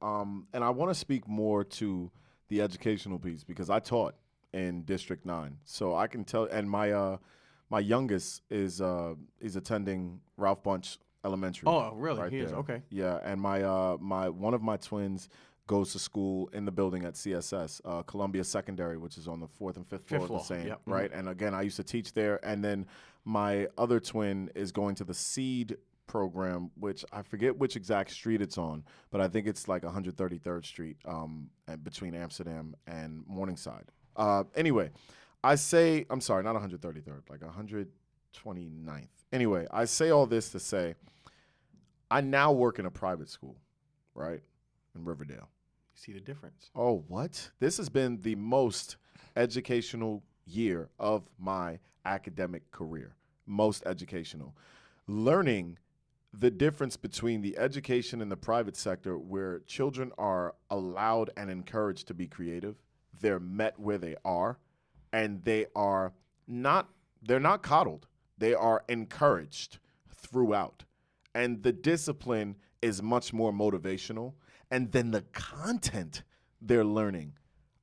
And I want to speak more to the educational piece, because I taught in District 9. So I can tell, and my youngest is attending Ralph Bunche Elementary. Oh, really? Right he is? there. Okay. Yeah, and my one of my twins goes to school in the building at CSS, Columbia Secondary, which is on the 4th and 5th floor of the same, right? And again, I used to teach there, and then my other twin is going to the SEED program, which I forget which exact street it's on, but I think it's like 133rd Street, between Amsterdam and Morningside. Anyway, I'm sorry, not 133rd, like 129th. Anyway, I say all this to say, I now work in a private school, right, in Riverdale. You see the difference. Oh, what? This has been the most educational year of my academic career. Most educational. Learning the difference between the education and the private sector, where children are allowed and encouraged to be creative. They're met where they are, and they're not coddled. They are encouraged throughout. And the discipline is much more motivational. And then the content they're learning.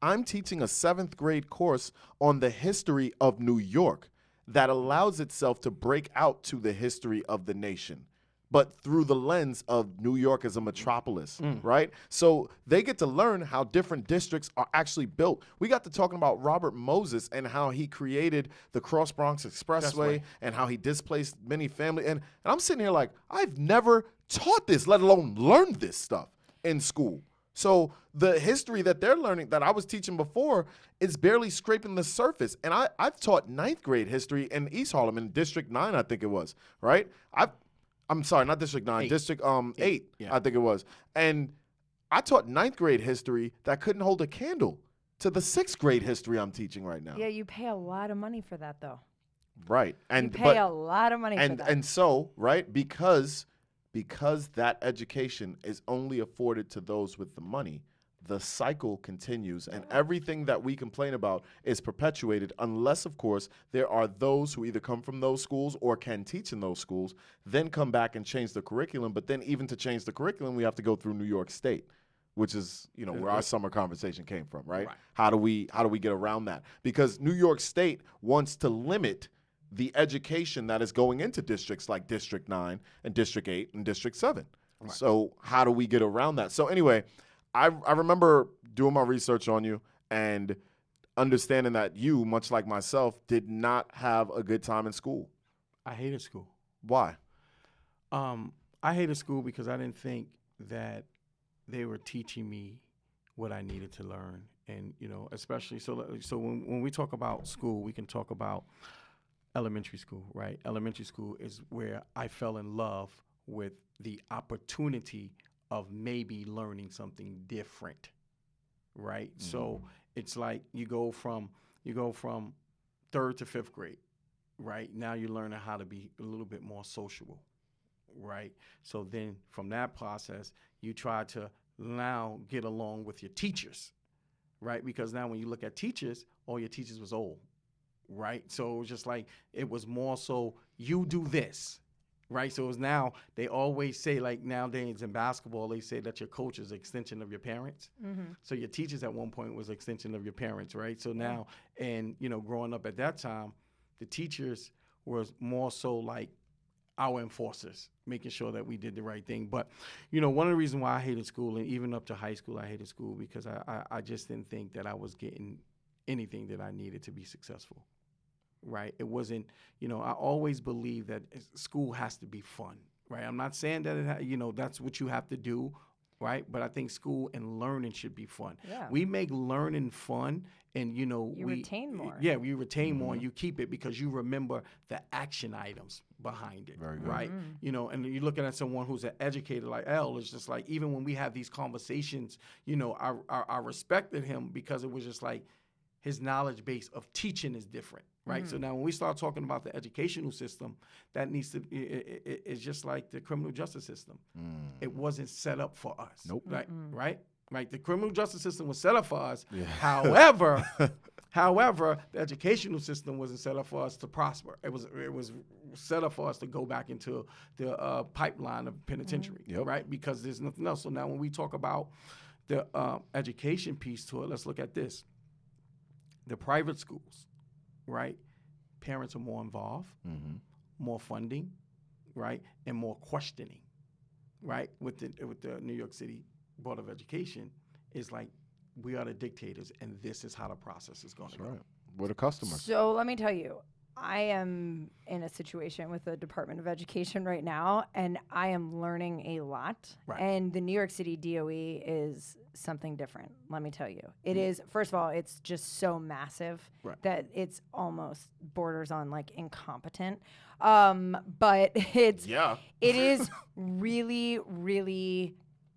I'm teaching a 7th grade course on the history of New York that allows itself to break out to the history of the nation, but through the lens of New York as a metropolis, right? So they get to learn how different districts are actually built. We got to talking about Robert Moses and how he created the Cross Bronx Expressway and how he displaced many families. And I'm sitting here like, I've never taught this, let alone learned this stuff in school. So the history that they're learning, that I was teaching before, is barely scraping the surface. And I've taught 9th grade history in East Harlem in District 9, I think it was, right? I'm sorry, not District 9, District 8, I think it was. And I taught 9th grade history that couldn't hold a candle to the 6th grade history I'm teaching right now. Yeah, you pay a lot of money for that, though. Right. You pay a lot of money for that. And so, right, because that education is only afforded to those with the money, the cycle continues, and everything that we complain about is perpetuated unless, of course, there are those who either come from those schools or can teach in those schools, then come back and change the curriculum. But then even to change the curriculum, we have to go through New York State, which is, where our summer conversation came from, right? How do we get around that? Because New York State wants to limit the education that is going into districts like District 9 and District 8 and District 7. Right. So how do we get around that? So anyway, I remember doing my research on you, and understanding that you, much like myself, did not have a good time in school. I hated school. Why? I hated school because I didn't think that they were teaching me what I needed to learn. And, especially, so when we talk about school, we can talk about elementary school, right? Elementary school is where I fell in love with the opportunity of maybe learning something different, right? Mm-hmm. So it's like you go from 3rd to 5th grade, right? Now you're learning how to be a little bit more sociable, right? So then from that process, you try to now get along with your teachers, right? Because now when you look at teachers, all your teachers was old, right? So it was just like, it was more so you do this, right? So it was now, they always say, like nowadays in basketball, they say that your coach is an extension of your parents. Mm-hmm. So your teachers at one point was an extension of your parents, right? So now, and growing up at that time, the teachers was more so like our enforcers, making sure that we did the right thing. But, one of the reasons why I hated school, and even up to high school, I hated school because I just didn't think that I was getting anything that I needed to be successful, right? It wasn't, I always believe that school has to be fun, right? I'm not saying that, that's what you have to do, right? But I think school and learning should be fun. Yeah. We make learning fun, and, we retain more. Yeah, we retain more, and you keep it because you remember the action items behind it, right? Mm-hmm. And you're looking at someone who's an educator like L, it's just like, even when we have these conversations, I respected him because it was just like his knowledge base of teaching is different, right? Mm-hmm. So now when we start talking about the educational system, that needs to, it's just like the criminal justice system. Mm. It wasn't set up for us. Nope. Right? Right? Right. The criminal justice system was set up for us. Yeah. However, the educational system wasn't set up for us to prosper. It was set up for us to go back into the pipeline of penitentiary, right? Because there's nothing else. So now when we talk about the education piece to it, let's look at this. The private schools, right? Parents are more involved, more funding, right? And more questioning, right? With the New York City Board of Education, is like, we are the dictators, and this is how the process is going to go. Right. We're the customers. So let me tell you, I am in a situation with the Department of Education right now, and I am learning a lot. Right. And the New York City DOE is something different, let me tell you. It is, first of all, it's just so massive that it's almost borders on like incompetent. But it is really, really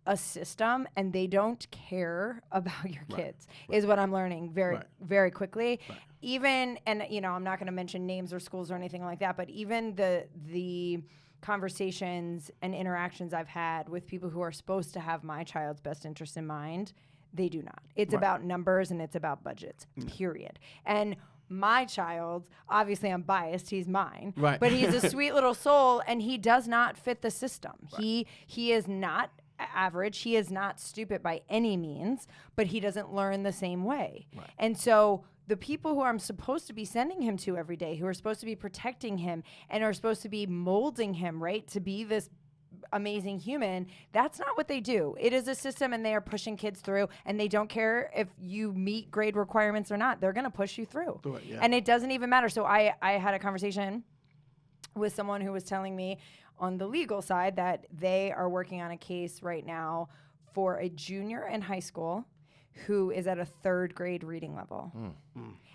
a system, and they don't care about your kids, is what I'm learning very quickly. Right. Even, and I'm not going to mention names or schools or anything like that, but even the conversations and interactions I've had with people who are supposed to have my child's best interest in mind, they do not. It's about numbers, and it's about budgets, period. And my child, obviously I'm biased, he's mine, but he's a sweet little soul, and he does not fit the system. Right. He is not average. He is not stupid by any means, but he doesn't learn the same way. Right. And so the people who I'm supposed to be sending him to every day, who are supposed to be protecting him and are supposed to be molding him, right, to be this amazing human, that's not what they do. It is a system, and they are pushing kids through, and they don't care if you meet grade requirements or not. They're going to push you through. And it doesn't even matter. So I had a conversation with someone who was telling me on the legal side that they are working on a case right now for a junior in high school who is at a 3rd grade reading level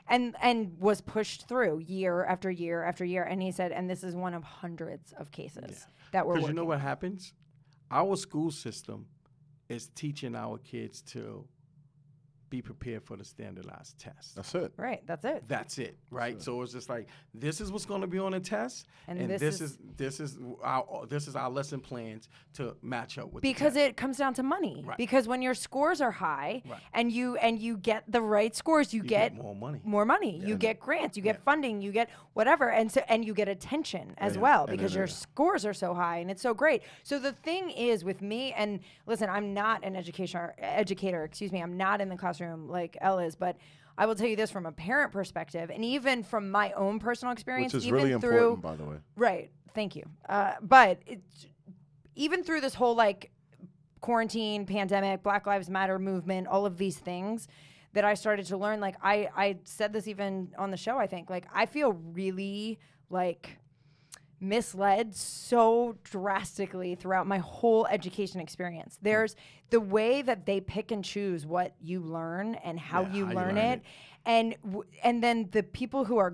and was pushed through year after year after year. And he said, and this is one of hundreds of cases that we're working. Because you know what happens? Our school system is teaching our kids to be prepared for the standardized test. That's it. Right. That's it. That's it. Right. That's it. So it's just like, this is what's going to be on the test, and this is our lesson plans to match up with. Because it comes down to money. Right. Because when your scores are high, and you get the right scores, you get more money. More money. Yeah. You get grants. You get funding. You get whatever, and you get attention as well because your scores are so high, and it's so great. So the thing is with me, and listen, I'm not an educator. I'm not in the classroom like Elle is, but I will tell you this from a parent perspective, and even from my own personal experience, which is even really important, by the way. Right. Thank you. But even through this whole like quarantine, pandemic, Black Lives Matter movement, all of these things, that I started to learn. Like I said this even on the show, I think, like I feel really like misled so drastically throughout my whole education experience. There's the way that they pick and choose what you learn and how you learn it. And then the people who are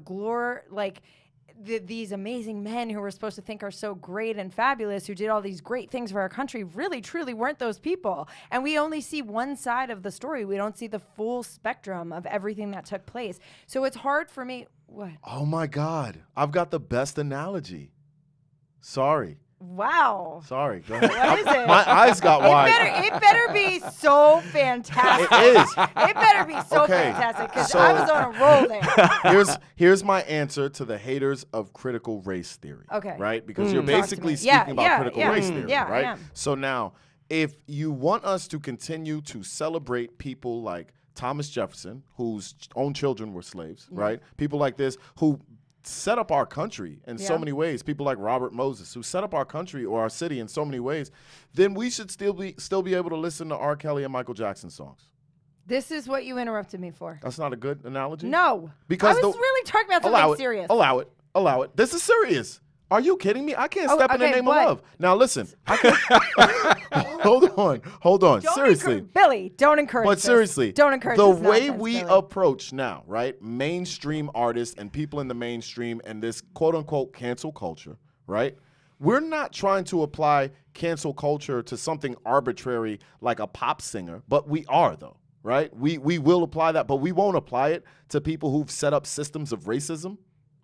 these amazing men who we're supposed to think are so great and fabulous, who did all these great things for our country, really truly weren't those people. And we only see one side of the story. We don't see the full spectrum of everything that took place. So it's hard for me. What? Oh my God, I've got the best analogy. Sorry. Wow. Sorry. Go ahead. What is it? My eyes got wide. It better be so fantastic. It is. It better be so fantastic because I was on a roll there. Here's my answer to the haters of critical race theory. Okay. Right? Because you're basically speaking about critical race theory, right? I am. So now, if you want us to continue to celebrate people like Thomas Jefferson, whose own children were slaves, right? People like this who set up our country in so many ways, people like Robert Moses who set up our country or our city in so many ways, then we should still be able to listen to R. Kelly and Michael Jackson songs. This is what you interrupted me for. That's not a good analogy? No. Because I was really talking about something serious. Allow it. This is serious. Are you kidding me? I can't step in the name of love. Now listen, I can't. Hold on. Seriously. Billy, don't encourage But this. seriously, Don't encourage the this way nonsense, we Billy. approach now, right? Mainstream artists and people in the mainstream and this quote unquote cancel culture, right? We're not trying to apply cancel culture to something arbitrary like a pop singer, but we are though, right? We will apply that, but we won't apply it to people who've set up systems of racism.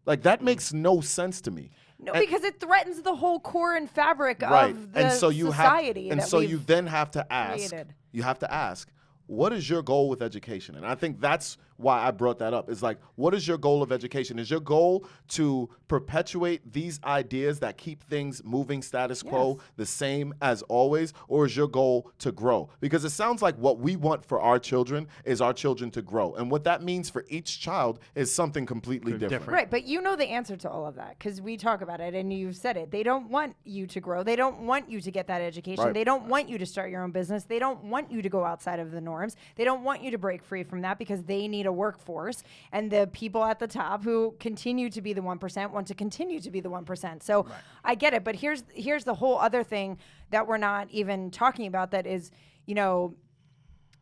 Like that makes no sense to me. No, because it threatens the whole core and fabric Right. of the And so you society. you then have to ask. created. You have to ask, what is your goal with education? And I think that's why I brought that up. Is like, what is your goal of education? Is your goal to perpetuate these ideas that keep things moving status quo the same as always? Or is your goal to grow? Because it sounds like what we want for our children is our children to grow. And what that means for each child is something completely different. Right, but you know the answer to all of that because we talk about it and you've said it. They don't want you to grow. They don't want you to get that education. Right. They don't want you to start your own business. They don't want you to go outside of the norms. They don't want you to break free from that because they need a workforce. And the people at the top who continue to be the 1% want to continue to be the 1%. So I get it. But here's the whole other thing that we're not even talking about that is,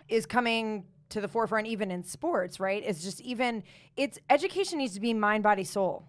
is coming to the forefront even in sports, right? It's education needs to be mind, body, soul.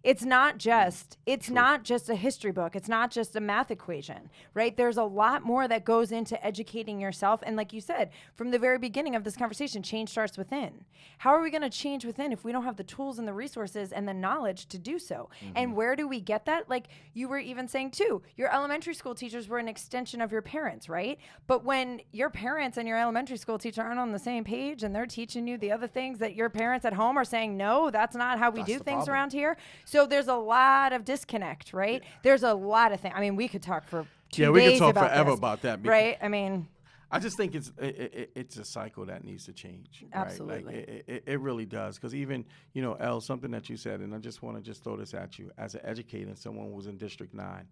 It's not just a history book. It's not just a math equation, right? There's a lot more that goes into educating yourself. And like you said, from the very beginning of this conversation, change starts within. How are we going to change within if we don't have the tools and the resources and the knowledge to do so? Mm-hmm. And where do we get that? Like you were even saying too, your elementary school teachers were an extension of your parents, right? But when your parents and your elementary school teacher aren't on the same page and they're teaching you the other things that your parents at home are saying, no, that's not how we do things around here. So there's a lot of disconnect, right? Yeah. There's a lot of things. I mean, we could talk for 2 days we could talk about forever this, about that. Right? I mean, I just think it's a cycle that needs to change. Absolutely. Right? Like it really does. Because even, Elle, something that you said, and I just want to throw this at you. As an educator and someone who was in District 9,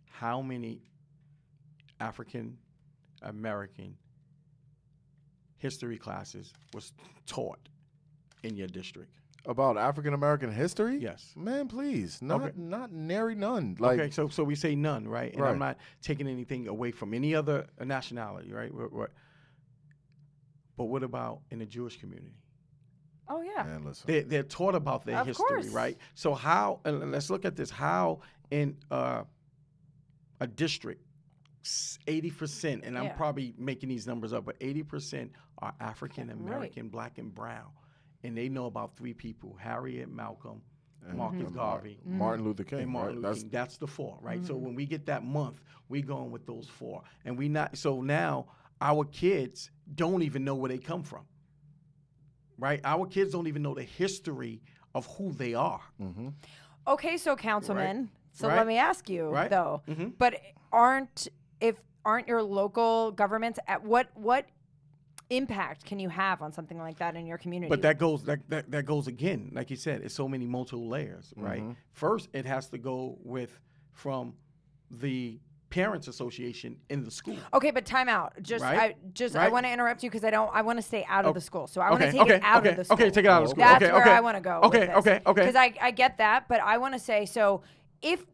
how many African American history classes was taught in your district? About African American history? Yes. Man, please. Not nary none. Okay, so we say none, right? And I'm not taking anything away from any other nationality, right? But what about in the Jewish community? Oh, yeah. Man, listen. They're taught about their history, course. right? So how, and let's look at this, how in a district, 80%, and I'm probably making these numbers up, but 80% are African American, black and brown. And they know about 3 people: Harriet, Malcolm, and Marcus Garvey, Martin Luther King. And Martin Luther King. That's the 4, right? So when we get that month, we going with those 4, and we not. So now our kids don't even know where they come from, right? Our kids don't even know the history of who they are. Mm-hmm. Okay, so councilman. So let me ask you though. Mm-hmm. But aren't your local governments at what impact can you have on something like that in your community? But that goes again, like you said, it's so many multiple layers, right? First, it has to go from the parents association in the school. Okay, but time out. Right? I want to interrupt you because I want to stay out of the school. So I want to Okay, take it out of the school. Okay, take it out of the school. That's Okay, where okay. I want to go. Okay, okay. Because I get that, but I want to say, so if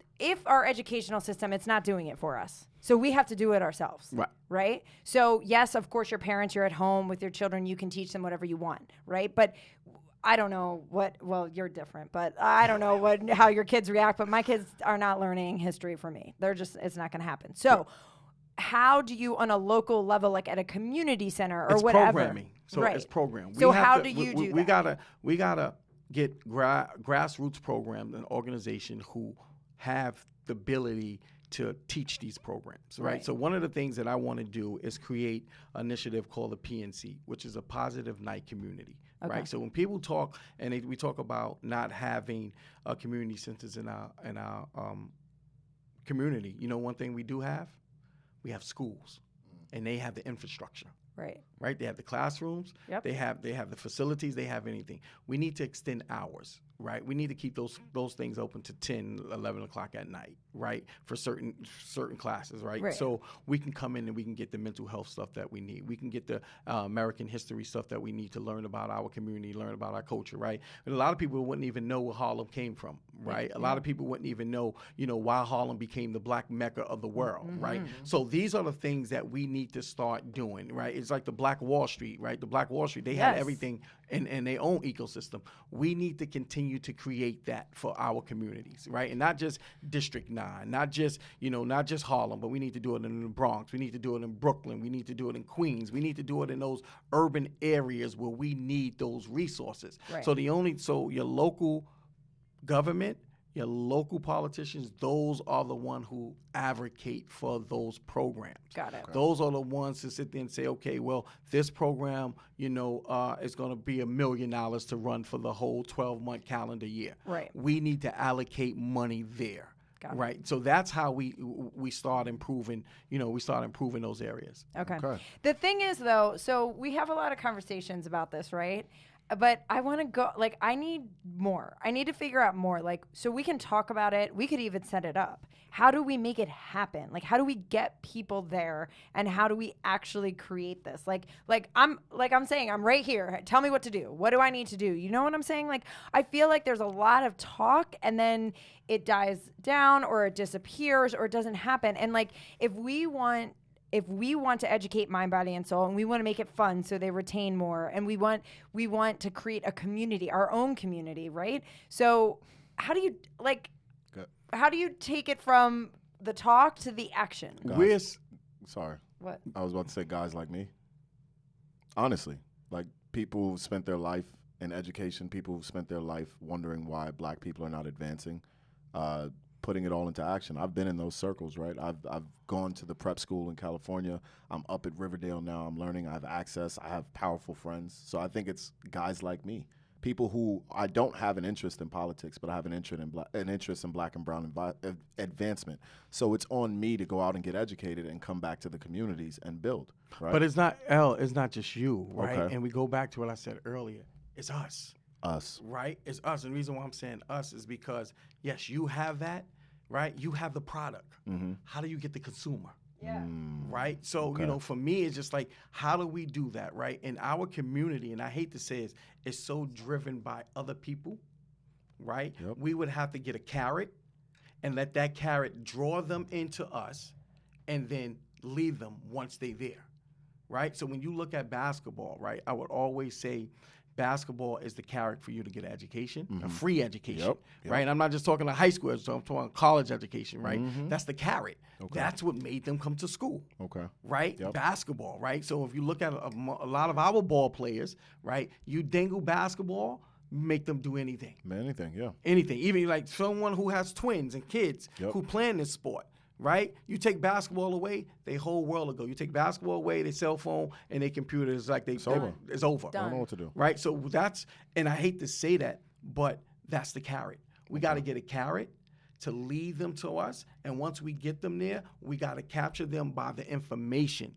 our educational system, it's not doing it for us. So we have to do it ourselves. Right? So yes, of course, your parents, you're at home with your children, you can teach them whatever you want, right? But I don't know well, you're different, but I don't know how your kids react, but my kids are not learning history from me. It's not going to happen. So how do you, on a local level, like at a community center or whatever? It's programming. So it's programming. So how do you do that? We gotta get grassroots programs and organizations who have the ability to teach these programs, right? So one of the things that I want to do is create an initiative called the PNC, which is a positive night community, right? So when people talk we talk about not having community centers in our community, one thing we do have, we have schools, and they have the infrastructure. Right. They have the classrooms. Yep. They have the facilities. They have anything. We need to extend hours. Right. We need to keep those things open to 10, 11 o'clock at night. Right. For certain classes. Right. So we can come in and we can get the mental health stuff that we need. We can get the American history stuff that we need to learn about our community, learn about our culture. Right. And a lot of people wouldn't even know where Harlem came from. Right. A lot of people wouldn't even know, why Harlem became the black mecca of the world. Right. So these are the things that we need to start doing. Right. It's like the Black Wall Street. Right. The Black Wall Street, they had everything in their own ecosystem. We need to continue to create that for our communities, right? And not just District 9, not just Harlem, but we need to do it in the Bronx. We need to do it in Brooklyn. We need to do it in Queens. We need to do it in those urban areas where we need those resources. Right. So your local government, your local politicians, those are the ones who advocate for those programs. Got it. Those are the ones to sit there and say, okay, well, this program, is going to be $1 million to run for the whole 12-month calendar year. Right. We need to allocate money there. Right. So that's how we start improving, those areas. Okay. The thing is, though, so we have a lot of conversations about this, right? But I want to go, I need more. I need to figure out more. So we can talk about it. We could even set it up. How do we make it happen? How do we get people there? And how do we actually create this? I'm saying, I'm right here. Tell me what to do. What do I need to do? You know what I'm saying? I feel like there's a lot of talk and then it dies down or it disappears or it doesn't happen. And if we want to educate mind, body, and soul, and we want to make it fun so they retain more, and we want to create a community, our own community, right? So how do you take it from the talk to the action? Sorry. What? I was about to say guys like me. Honestly, people who've spent their life in education, people who've spent their life wondering why black people are not advancing, putting it all into action. I've been in those circles, right? I've gone to the prep school in California. I'm up at Riverdale now. I'm learning. I have access. I have powerful friends. So I think it's guys like me, people who I don't have an interest in politics, but I have an interest in black and brown advancement. So it's on me to go out and get educated and come back to the communities and build. Right? But it's not just you, right? Okay. And we go back to what I said earlier. It's us. Right? It's us. And the reason why I'm saying us is because, yes, you have that, right? You have the product. Mm-hmm. How do you get the consumer? Yeah. Right? So, for me, it's just how do we do that, right? In our community, and I hate to say it's so driven by other people, right? Yep. We would have to get a carrot and let that carrot draw them into us and then leave them once they're there, right? So when you look at basketball, right, I would always say basketball is the carrot for you to get an education, a free education, right? And I'm not just talking to high school, so I'm talking college education, right? Mm-hmm. That's the carrot. Okay. That's what made them come to school, right? Yep. Basketball, right? So if you look at a lot of our ball players, right, you dangle basketball, make them do anything. Anything, yeah. Anything. Even someone who has twins and kids who play in this sport. Right? You take basketball away, their whole world will go. You take basketball away, their cell phone and their computer is it's over. It's over. I don't know what to do. Right? So and I hate to say that, but that's the carrot. We got to get a carrot to lead them to us. And once we get them there, we got to capture them by the information.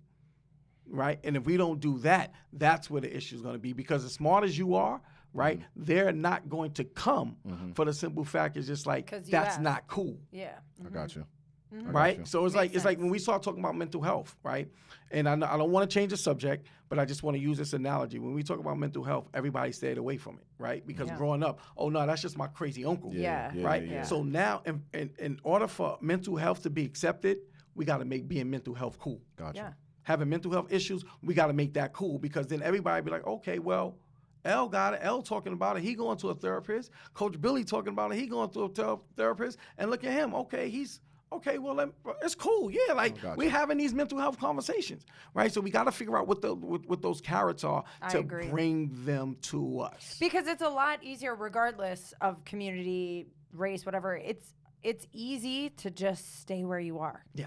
Right? And if we don't do that, that's where the issue is going to be. Because as smart as you are, right, they're not going to come for the simple fact it's just that's not cool. Yeah. I got you. Right, so it's like when we start talking about mental health, right? And I don't want to change the subject, but I just want to use this analogy. When we talk about mental health, everybody stayed away from it, right? Because growing up, oh no, that's just my crazy uncle, right? Yeah. So now, in order for mental health to be accepted, we got to make being mental health cool. Gotcha. Yeah. Having mental health issues, we got to make that cool, because then everybody be like, okay, well, L got it. L talking about it. He going to a therapist. Coach Billy talking about it. He going to a therapist. And look at him. Okay, okay, well, it's cool. Yeah, like we're having these mental health conversations, right? So we got to figure out what those carrots are to bring them to us. Because it's a lot easier, regardless of community, race, whatever. It's easy to just stay where you are. Yeah.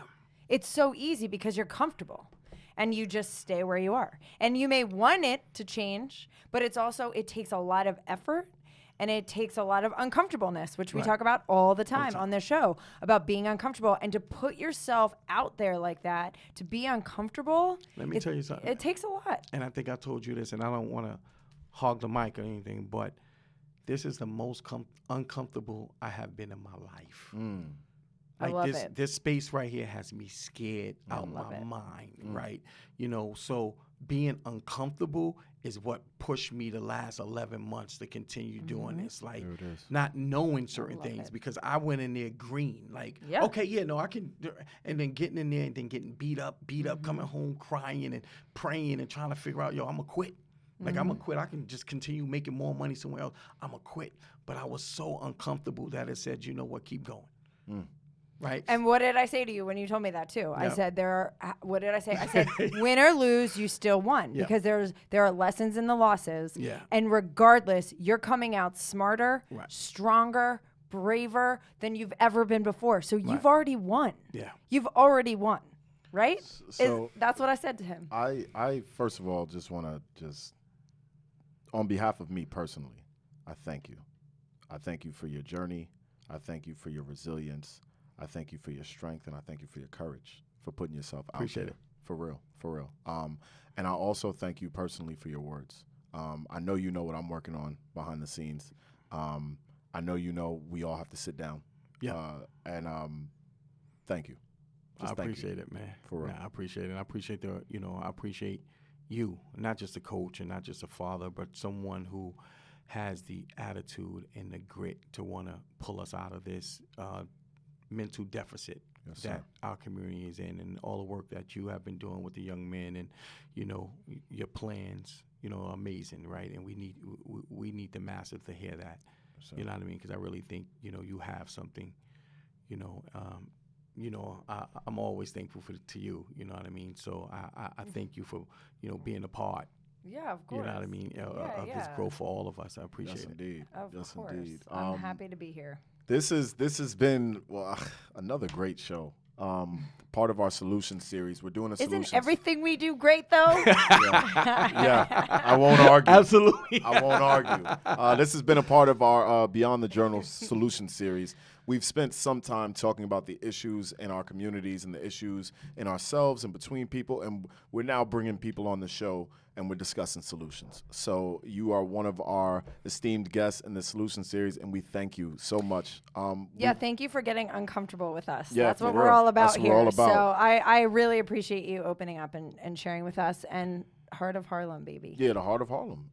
It's so easy because you're comfortable. And you just stay where you are. And you may want it to change, but it takes a lot of effort, and it takes a lot of uncomfortableness, which we talk about all the time on this show, about being uncomfortable. And to put yourself out there like that, to be uncomfortable, let me tell you something. It takes a lot. And I think I told you this, and I don't want to hog the mic or anything, but this is the most uncomfortable I have been in my life. Like I love it. This space right here has me scared out my mind, right? You know, so being uncomfortable is what pushed me the last 11 months to continue doing this. Like not knowing certain things, because I went in there green. Like, okay, yeah, no, I can. And then getting in there and then getting beat up, coming home crying and praying and trying to figure out, yo, I'm going to quit. Like, I'm going to quit. I can just continue making more money somewhere else. I'm going to quit. But I was so uncomfortable that it said, you know what, keep going. Right. And what did I say to you when you told me that too? I said what did I say? I said win or lose, you still won, because there are lessons in the losses. Yeah. And regardless, you're coming out smarter, stronger, braver than you've ever been before. So you've already won. Yeah. You've already won. Right? So that's what I said to him. I first of all just want to on behalf of me personally, I thank you. I thank you for your journey. I thank you for your resilience. I thank you for your strength, and I thank you for your courage, for putting yourself out there. Appreciate it. For real. And I also thank you personally for your words. I know you know what I'm working on behind the scenes. I know you know we all have to sit down. Yeah. Thank you. I appreciate it, man. For real. I appreciate it. I appreciate I appreciate you, not just a coach and not just a father, but someone who has the attitude and the grit to want to pull us out of this mental deficit that our community is in, and all the work that you have been doing with the young men, and your plans are amazing, right? And we need the masses to hear that. You know what I mean? Because I really think you have something. I'm always thankful to you. You know what I mean? So I thank you for being a part. Yeah, of course. You know what I mean? Of this growth for all of us. I appreciate it. Indeed. Of course. Indeed. I'm happy to be here. This has been another great show. Part of our solution series. We're doing a solution. Isn't everything we do great, though? Yeah. I won't argue. Absolutely. I won't argue. This has been a part of our Beyond the Journal solution series. We've spent some time talking about the issues in our communities and the issues in ourselves and between people, and we're now bringing people on the show and we're discussing solutions. So you are one of our esteemed guests in the solution series, and we thank you so much. Thank you for getting uncomfortable with us. Yeah, that's what we're all about here. We're all about. So I really appreciate you opening up and sharing with us. And Heart of Harlem, baby. Yeah, the Heart of Harlem.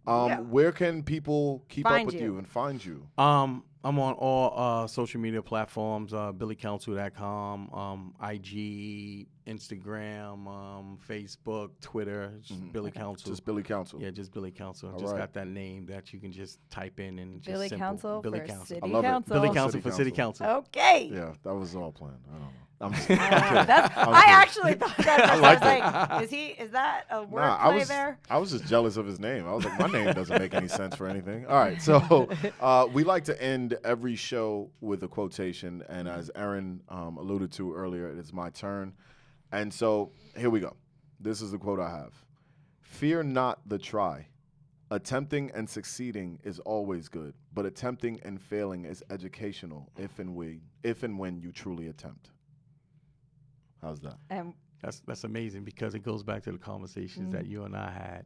Where can people keep up with you and find you? I'm on all social media platforms, billycouncil.com, IG, Instagram, Facebook, Twitter, Billy Council. Just Billy Council. Yeah, just Billy Council. I've just got that name that you can just type in and just Billy simple. Council Billy for Council. City I love Council. it. Billy Council for City Council. Okay. Yeah, that was all planned. I don't know. I actually thought that. I was like, is that a wordplay there? I was just jealous of his name. I was like, my name doesn't make any sense for anything. All right, so we like to end every show with a quotation, and as Erin alluded to earlier, it is my turn. And so here we go. This is the quote I have. Fear not the try. Attempting and succeeding is always good, but attempting and failing is educational if and when you truly attempt. How's that? That's amazing, because it goes back to the conversations that you and I had,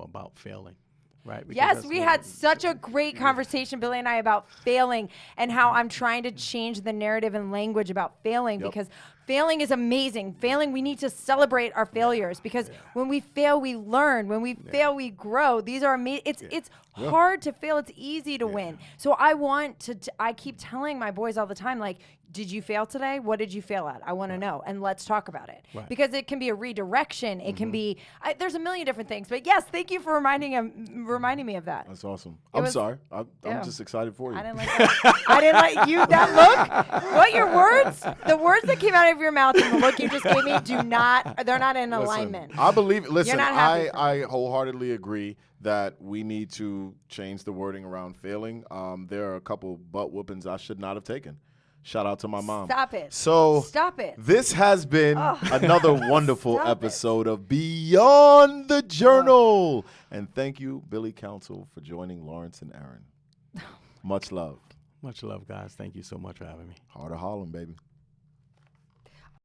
about failing. Right? Because Yes, that's we what- had such a great conversation, Billy and I, about failing and how I'm trying to change the narrative and language about failing because failing is amazing. Failing, we need to celebrate our failures because when we fail, we learn. When we fail, we grow. These are amazing. It's hard to fail. It's easy to win. So I want to, I keep telling my boys all the time, like, did you fail today? What did you fail at? I want to know. And let's talk about it. Right. Because it can be a redirection. It can be, there's a million different things. But yes, thank you for reminding me of that. That's awesome. It I'm was- sorry. I'm just excited for you. I didn't like that. I didn't like you, that look. What your words, the words that came out of your mouth and the look you just gave me they're not in alignment. I believe, listen, not happy for I wholeheartedly agree that we need to change the wording around failing. There are a couple butt whoopings I should not have taken. Shout out to my mom. Stop it. So Stop it. This has been another wonderful Stop it. episode of Beyond the Journal. And thank you, Billy Council, for joining Lawrence and Erin. Much love. Much love, guys. Thank you so much for having me. Heart of Harlem, baby.